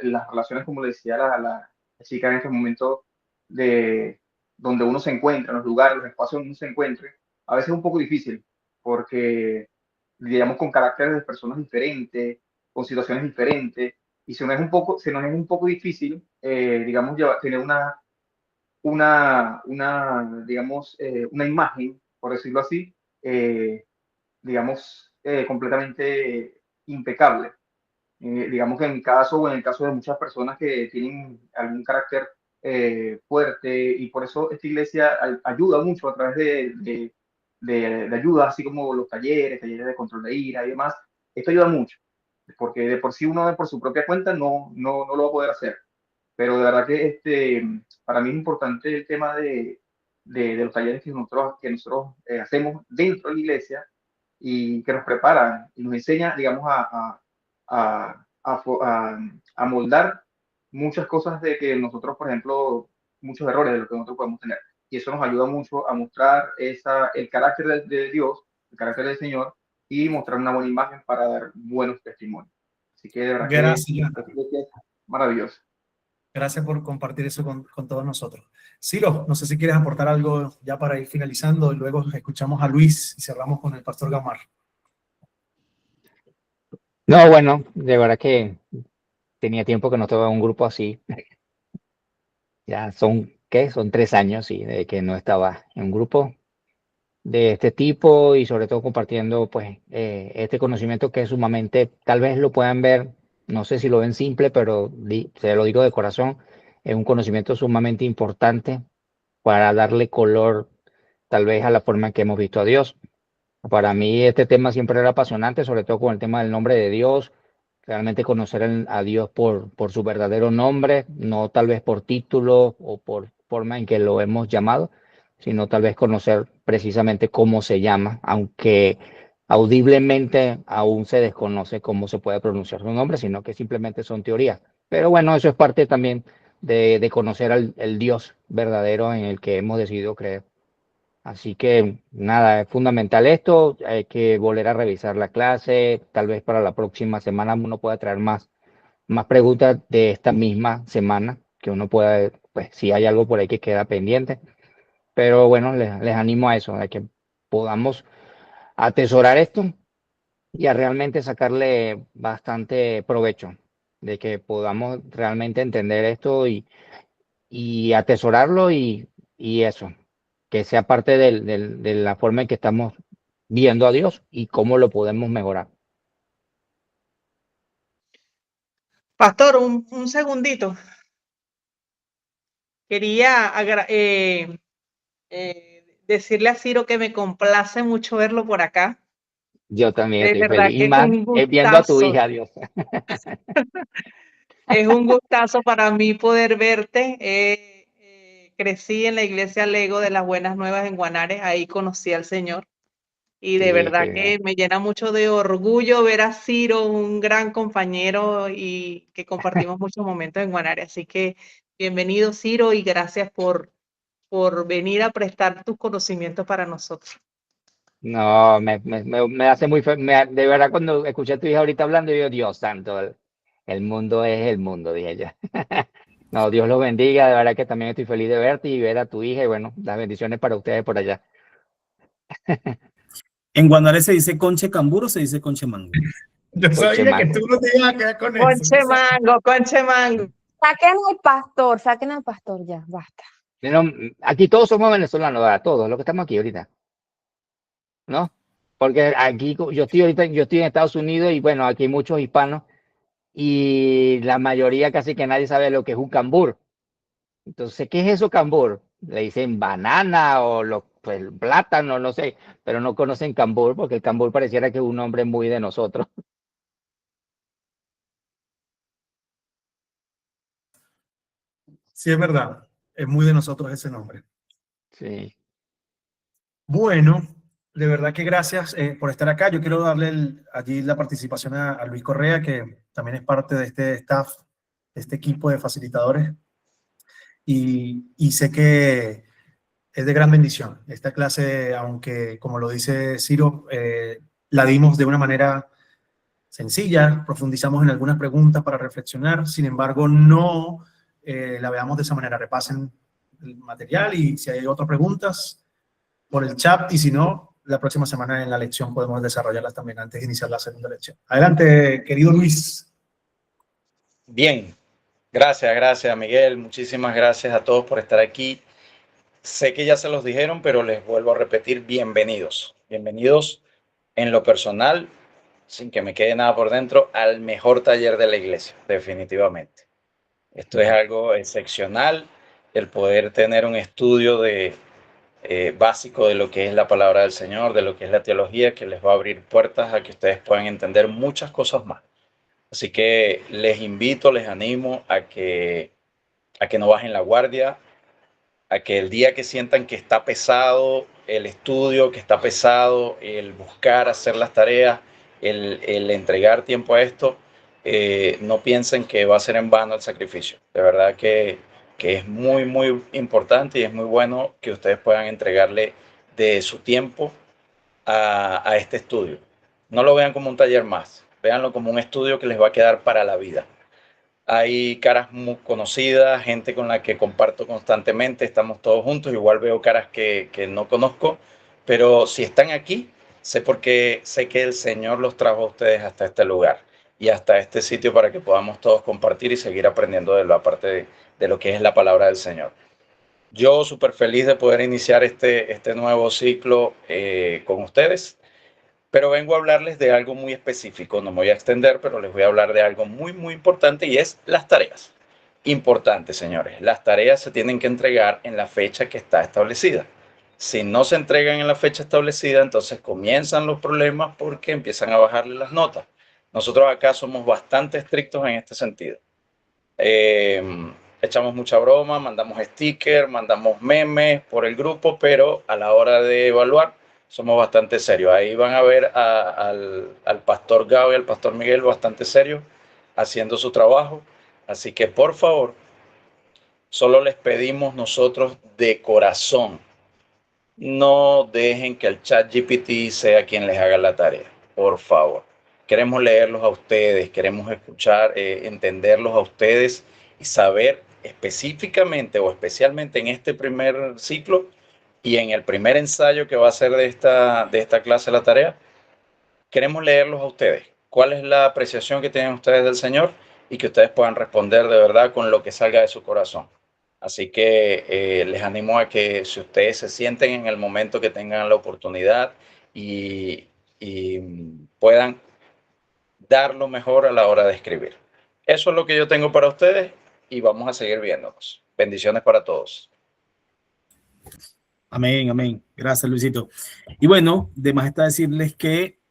las relaciones, como le decía la chica en este momento, de donde uno se encuentra, los lugares, los espacios donde uno se encuentre, a veces es un poco difícil, porque digamos con caracteres de personas diferentes, con situaciones diferentes, y se nos es un poco difícil, digamos, tener digamos, una imagen, por decirlo así, digamos, completamente impecable. Digamos que en mi caso o en el caso de muchas personas que tienen algún carácter fuerte, y por eso esta iglesia ayuda mucho a través de ayuda, así como los talleres de control de ira y demás. Esto ayuda mucho, porque de por sí uno por su propia cuenta no lo va a poder hacer. Pero de verdad que para mí es importante el tema de los talleres que nosotros hacemos dentro de la iglesia, y que nos preparan y nos enseñan, digamos, a moldar muchas cosas de que nosotros, por ejemplo, muchos errores de lo que nosotros podemos tener. Y eso nos ayuda mucho a mostrar el carácter de Dios, el carácter del Señor, y mostrar una buena imagen para dar buenos testimonios. Así que de verdad Gracias. que es maravilloso. Gracias por compartir eso con todos nosotros. Ciro, no sé si quieres aportar algo ya para ir finalizando, y luego escuchamos a Luis y cerramos con el pastor Gamar. No, bueno, de verdad que tenía tiempo que no estaba en un grupo así. Ya son, ¿qué? Son 3 años, sí, de que no estaba en un grupo de este tipo, y sobre todo compartiendo pues este conocimiento que es sumamente, tal vez lo puedan ver, no sé si lo ven simple, pero se lo digo de corazón, es un conocimiento sumamente importante para darle color tal vez a la forma en que hemos visto a Dios. Para mí este tema siempre era apasionante, sobre todo con el tema del nombre de Dios, realmente conocer a Dios por su verdadero nombre, no tal vez por título o por forma en que lo hemos llamado, sino tal vez conocer precisamente cómo se llama, aunque audiblemente aún se desconoce cómo se puede pronunciar su nombre, sino que simplemente son teorías. Pero bueno, eso es parte también de conocer el Dios verdadero en el que hemos decidido creer. Así que nada, es fundamental esto, hay que volver a revisar la clase, tal vez para la próxima semana uno pueda traer más preguntas de esta misma semana, que uno pueda, pues si hay algo por ahí que queda pendiente. Pero bueno, les animo a eso, a que podamos atesorar esto y a realmente sacarle bastante provecho, de que podamos realmente entender esto y atesorarlo y eso, que sea parte de la forma en que estamos viendo a Dios y cómo lo podemos mejorar. Pastor, un segundito. Quería decirle a Ciro que me complace mucho verlo por acá. Yo también De estoy verdad feliz. que Y es más un viendo a tu gustazo. hija, Dios. Es un gustazo para mí poder verte. Crecí en la iglesia Lego de las Buenas Nuevas en Guanare, ahí conocí al Señor. Y de Sí, verdad qué que bien. me llena mucho de orgullo ver a Ciro, un gran compañero y que compartimos muchos momentos en Guanare. Así que bienvenido, Ciro, y gracias por venir a prestar tus conocimientos para nosotros. No, me hace muy de verdad, cuando escuché a tu hija ahorita hablando, yo digo, Dios santo, el mundo es el mundo, dije yo. No, Dios los bendiga, de verdad que también estoy feliz de verte y ver a tu hija, y bueno, las bendiciones para ustedes por allá. ¿En Guanare se dice conche cambur o se dice conche mango? Yo Conche sabía que mango. tú no te ibas a quedar con eso. Conche mango, conche mango. Saquen al pastor ya, basta. No, aquí todos somos venezolanos, ¿verdad? Todos los que estamos aquí ahorita, ¿no? Porque aquí yo estoy en Estados Unidos, y bueno, aquí hay muchos hispanos y la mayoría, casi que nadie sabe lo que es un cambur. Entonces, ¿qué es eso cambur? Le dicen banana o pues, plátano, no sé, pero no conocen cambur, porque el cambur pareciera que es un nombre muy de nosotros. Sí, es verdad. Es muy de nosotros ese nombre. Sí. Bueno, de verdad que gracias por estar acá. Yo quiero darle allí la participación a Luis Correa, que también es parte de este staff, de este equipo de facilitadores. Y sé que es de gran bendición. Esta clase, aunque como lo dice Ciro, la dimos de una manera sencilla, profundizamos en algunas preguntas para reflexionar, sin embargo, no la veamos de esa manera. Repasen el material y si hay otras preguntas, por el chat, y si no, la próxima semana en la lección podemos desarrollarlas también antes de iniciar la segunda lección. Adelante, querido Luis. Bien, gracias Miguel, muchísimas gracias a todos por estar aquí. Sé que ya se los dijeron, pero les vuelvo a repetir, bienvenidos. Bienvenidos en lo personal, sin que me quede nada por dentro, al mejor taller de la iglesia, definitivamente. Esto es algo excepcional, el poder tener un estudio básico de lo que es la palabra del Señor, de lo que es la teología, que les va a abrir puertas a que ustedes puedan entender muchas cosas más. Así que les invito, les animo a que no bajen la guardia, a que el día que sientan que está pesado el estudio, que está pesado el buscar hacer las tareas, el entregar tiempo a esto, no piensen que va a ser en vano el sacrificio. De verdad que es muy, muy importante y es muy bueno que ustedes puedan entregarle de su tiempo a este estudio. No lo vean como un taller más, véanlo como un estudio que les va a quedar para la vida. Hay caras muy conocidas, gente con la que comparto constantemente, estamos todos juntos, igual veo caras que no conozco, pero si están aquí, sé que el Señor los trajo a ustedes hasta este lugar y hasta este sitio para que podamos todos compartir y seguir aprendiendo de la parte de lo que es la palabra del Señor. Yo súper feliz de poder iniciar este nuevo ciclo con ustedes. Pero vengo a hablarles de algo muy específico, no me voy a extender, pero les voy a hablar de algo muy, muy importante y es las tareas. Importante, señores, las tareas se tienen que entregar en la fecha que está establecida. Si no se entregan en la fecha establecida, entonces comienzan los problemas porque empiezan a bajarle las notas. Nosotros acá somos bastante estrictos en este sentido. Echamos mucha broma, mandamos stickers, mandamos memes por el grupo, pero a la hora de evaluar, somos bastante serios. Ahí van a ver al pastor Gao y al pastor Miguel bastante serios haciendo su trabajo. Así que por favor, solo les pedimos nosotros de corazón, no dejen que el ChatGPT sea quien les haga la tarea. Por favor. Queremos leerlos a ustedes, queremos escuchar, entenderlos a ustedes y saber específicamente o especialmente en este primer ciclo y en el primer ensayo que va a ser de esta clase, la tarea, queremos leerlos a ustedes. ¿Cuál es la apreciación que tienen ustedes del Señor? Y que ustedes puedan responder de verdad con lo que salga de su corazón. Así que les animo a que si ustedes se sienten en el momento que tengan la oportunidad y puedan dar lo mejor a la hora de escribir. Eso es lo que yo tengo para ustedes y vamos a seguir viéndonos. Bendiciones para todos. Amén, amén. Gracias, Luisito. Y bueno, de más está decirles que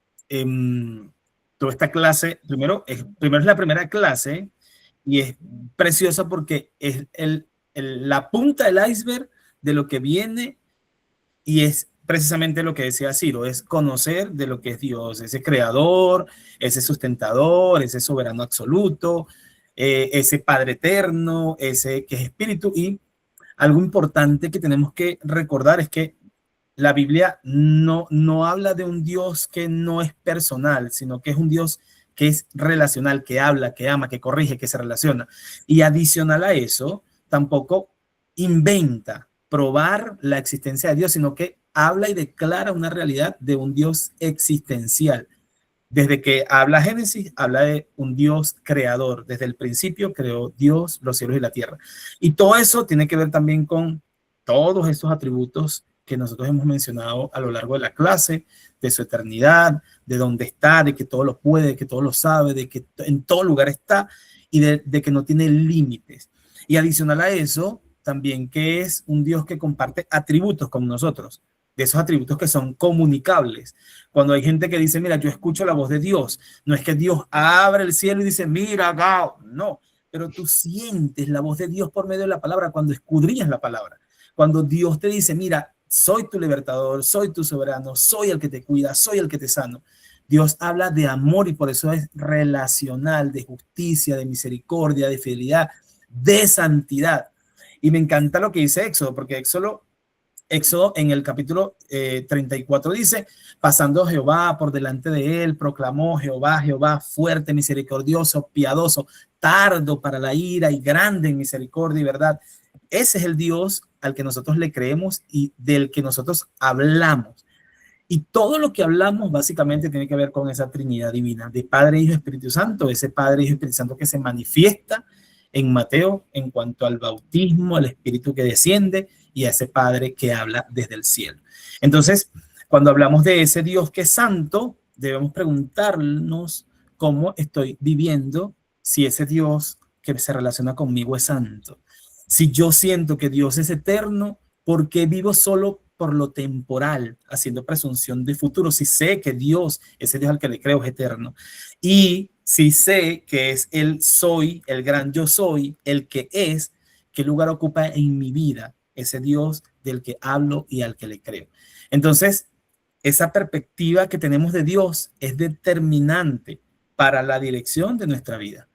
toda esta clase, primero es la primera clase y es preciosa porque es la punta del iceberg de lo que viene y es precisamente lo que decía Ciro, es conocer de lo que es Dios, ese creador, ese sustentador, ese soberano absoluto, ese Padre eterno, ese que es espíritu. Y algo importante que tenemos que recordar es que la Biblia no habla de un Dios que no es personal, sino que es un Dios que es relacional, que habla, que ama, que corrige, que se relaciona. Y adicional a eso, tampoco inventa probar la existencia de Dios, sino que habla y declara una realidad de un Dios existencial. Desde que habla Génesis, habla de un Dios creador. Desde el principio creó Dios los cielos y la tierra. Y todo eso tiene que ver también con todos esos atributos que nosotros hemos mencionado a lo largo de la clase, de su eternidad, de dónde está, de que todo lo puede, de que todo lo sabe, de que en todo lugar está y de que no tiene límites. Y adicional a eso, también que es un Dios que comparte atributos con nosotros, de esos atributos que son comunicables. Cuando hay gente que dice, mira, yo escucho la voz de Dios, no es que Dios abre el cielo y dice, mira, Gao, no. pero tú sientes la voz de Dios por medio de la palabra cuando escudriñas la palabra. Cuando Dios te dice, mira, soy tu libertador, soy tu soberano, soy el que te cuida, soy el que te sano. Dios habla de amor y por eso es relacional, de justicia, de misericordia, de fidelidad, de santidad. Y me encanta lo que dice Éxodo, porque Éxodo en el capítulo 34 dice, pasando Jehová por delante de él, proclamó Jehová, Jehová fuerte, misericordioso, piadoso, tardo para la ira y grande en misericordia y verdad. Ese es el Dios al que nosotros le creemos y del que nosotros hablamos. Y todo lo que hablamos básicamente tiene que ver con esa Trinidad divina de Padre, Hijo y Espíritu Santo, ese Padre, Hijo y Espíritu Santo que se manifiesta en Mateo en cuanto al bautismo, al Espíritu que desciende y a ese Padre que habla desde el cielo. Entonces, cuando hablamos de ese Dios que es santo, debemos preguntarnos cómo estoy viviendo, si ese Dios que se relaciona conmigo es santo. Si yo siento que Dios es eterno, ¿por qué vivo solo por lo temporal, haciendo presunción de futuro? Si sé que Dios, ese Dios al que le creo, es eterno. Y si sé que es el soy, el gran yo soy, el que es, ¿qué lugar ocupa en mi vida ese Dios del que hablo y al que le creo? Entonces, esa perspectiva que tenemos de Dios es determinante para la dirección de nuestra vida.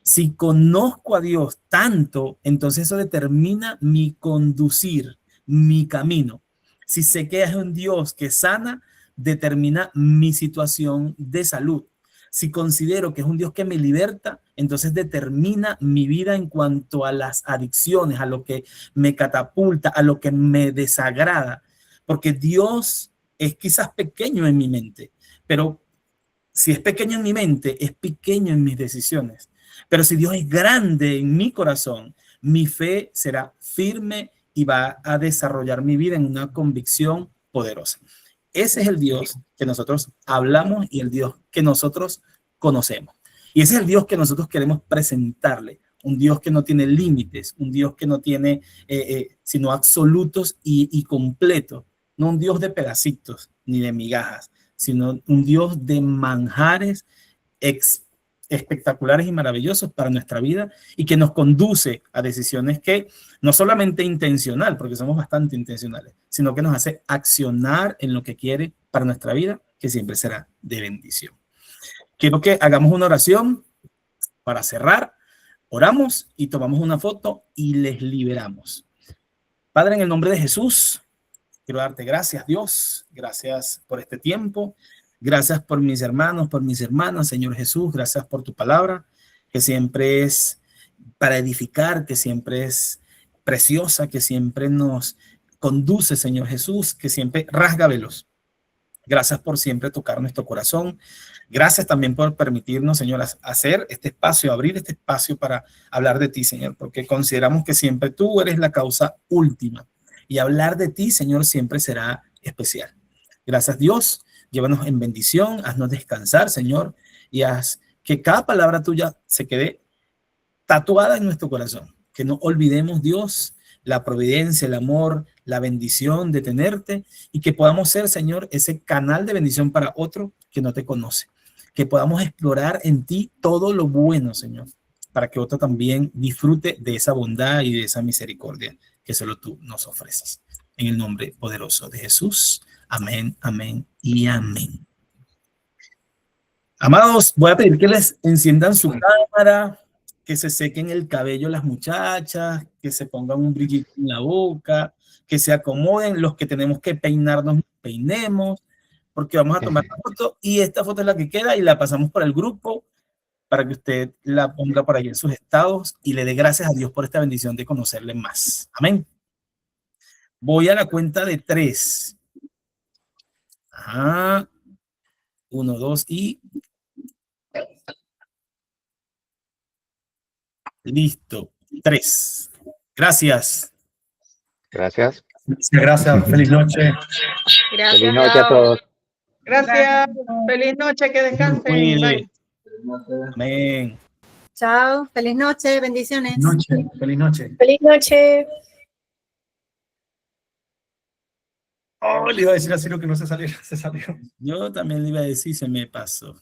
Si conozco a Dios tanto, entonces eso determina mi conducir, mi camino. Si sé que es un Dios que sana, determina mi situación de salud. Si considero que es un Dios que me liberta, entonces determina mi vida en cuanto a las adicciones, a lo que me catapulta, a lo que me desagrada. Porque Dios es quizás pequeño en mi mente, pero si es pequeño en mi mente, es pequeño en mis decisiones. Pero si Dios es grande en mi corazón, mi fe será firme y va a desarrollar mi vida en una convicción poderosa. Ese es el Dios que nosotros hablamos y el Dios que nosotros conocemos. Y ese es el Dios que nosotros queremos presentarle. Un Dios que no tiene límites, un Dios que no tiene sino absolutos y completos. No un Dios de pedacitos ni de migajas, sino un Dios de manjares espectaculares y maravillosos para nuestra vida y que nos conduce a decisiones que no solamente intencional, porque somos bastante intencionales, sino que nos hace accionar en lo que quiere para nuestra vida, que siempre será de bendición. Quiero que hagamos una oración para cerrar. Oramos y tomamos una foto y les liberamos. Padre, en el nombre de Jesús, quiero darte gracias, Dios. Gracias por este tiempo. Gracias por mis hermanos, por mis hermanas, Señor Jesús. Gracias por tu palabra, que siempre es para edificar, que siempre es preciosa, que siempre nos conduce, Señor Jesús, que siempre rasga velos. Gracias por siempre tocar nuestro corazón. Gracias también por permitirnos, Señor, hacer este espacio, abrir este espacio para hablar de ti, Señor, porque consideramos que siempre tú eres la causa última y hablar de ti, Señor, siempre será especial. Gracias, Dios. Llévanos en bendición, haznos descansar, Señor, y haz que cada palabra tuya se quede tatuada en nuestro corazón. Que no olvidemos, Dios, la providencia, el amor, la bendición de tenerte y que podamos ser, Señor, ese canal de bendición para otro que no te conoce. Que podamos explorar en ti todo lo bueno, Señor, para que otro también disfrute de esa bondad y de esa misericordia que solo tú nos ofreces. En el nombre poderoso de Jesús. Amén, amén y amén. Amados, voy a pedir que les enciendan su cámara, que se sequen el cabello las muchachas, que se pongan un brillito en la boca, que se acomoden. Los que tenemos que peinarnos, nos peinemos, porque vamos a tomar la foto y esta foto es la que queda y la pasamos por el grupo para que usted la ponga por ahí en sus estados y le dé gracias a Dios por esta bendición de conocerle más. Amén. Voy a la cuenta de 3. Ajá. 1, 2 y... listo. 3. Gracias. Gracias. Gracias. Feliz noche. Gracias, Feliz noche a todos. Gracias. Feliz noche, que descansen. Bye. Amén. Chao, feliz noche, bendiciones. Feliz noche. Feliz noche. Oh, le iba a decir a Ciro que no se salió. Yo también le iba a decir, se me pasó.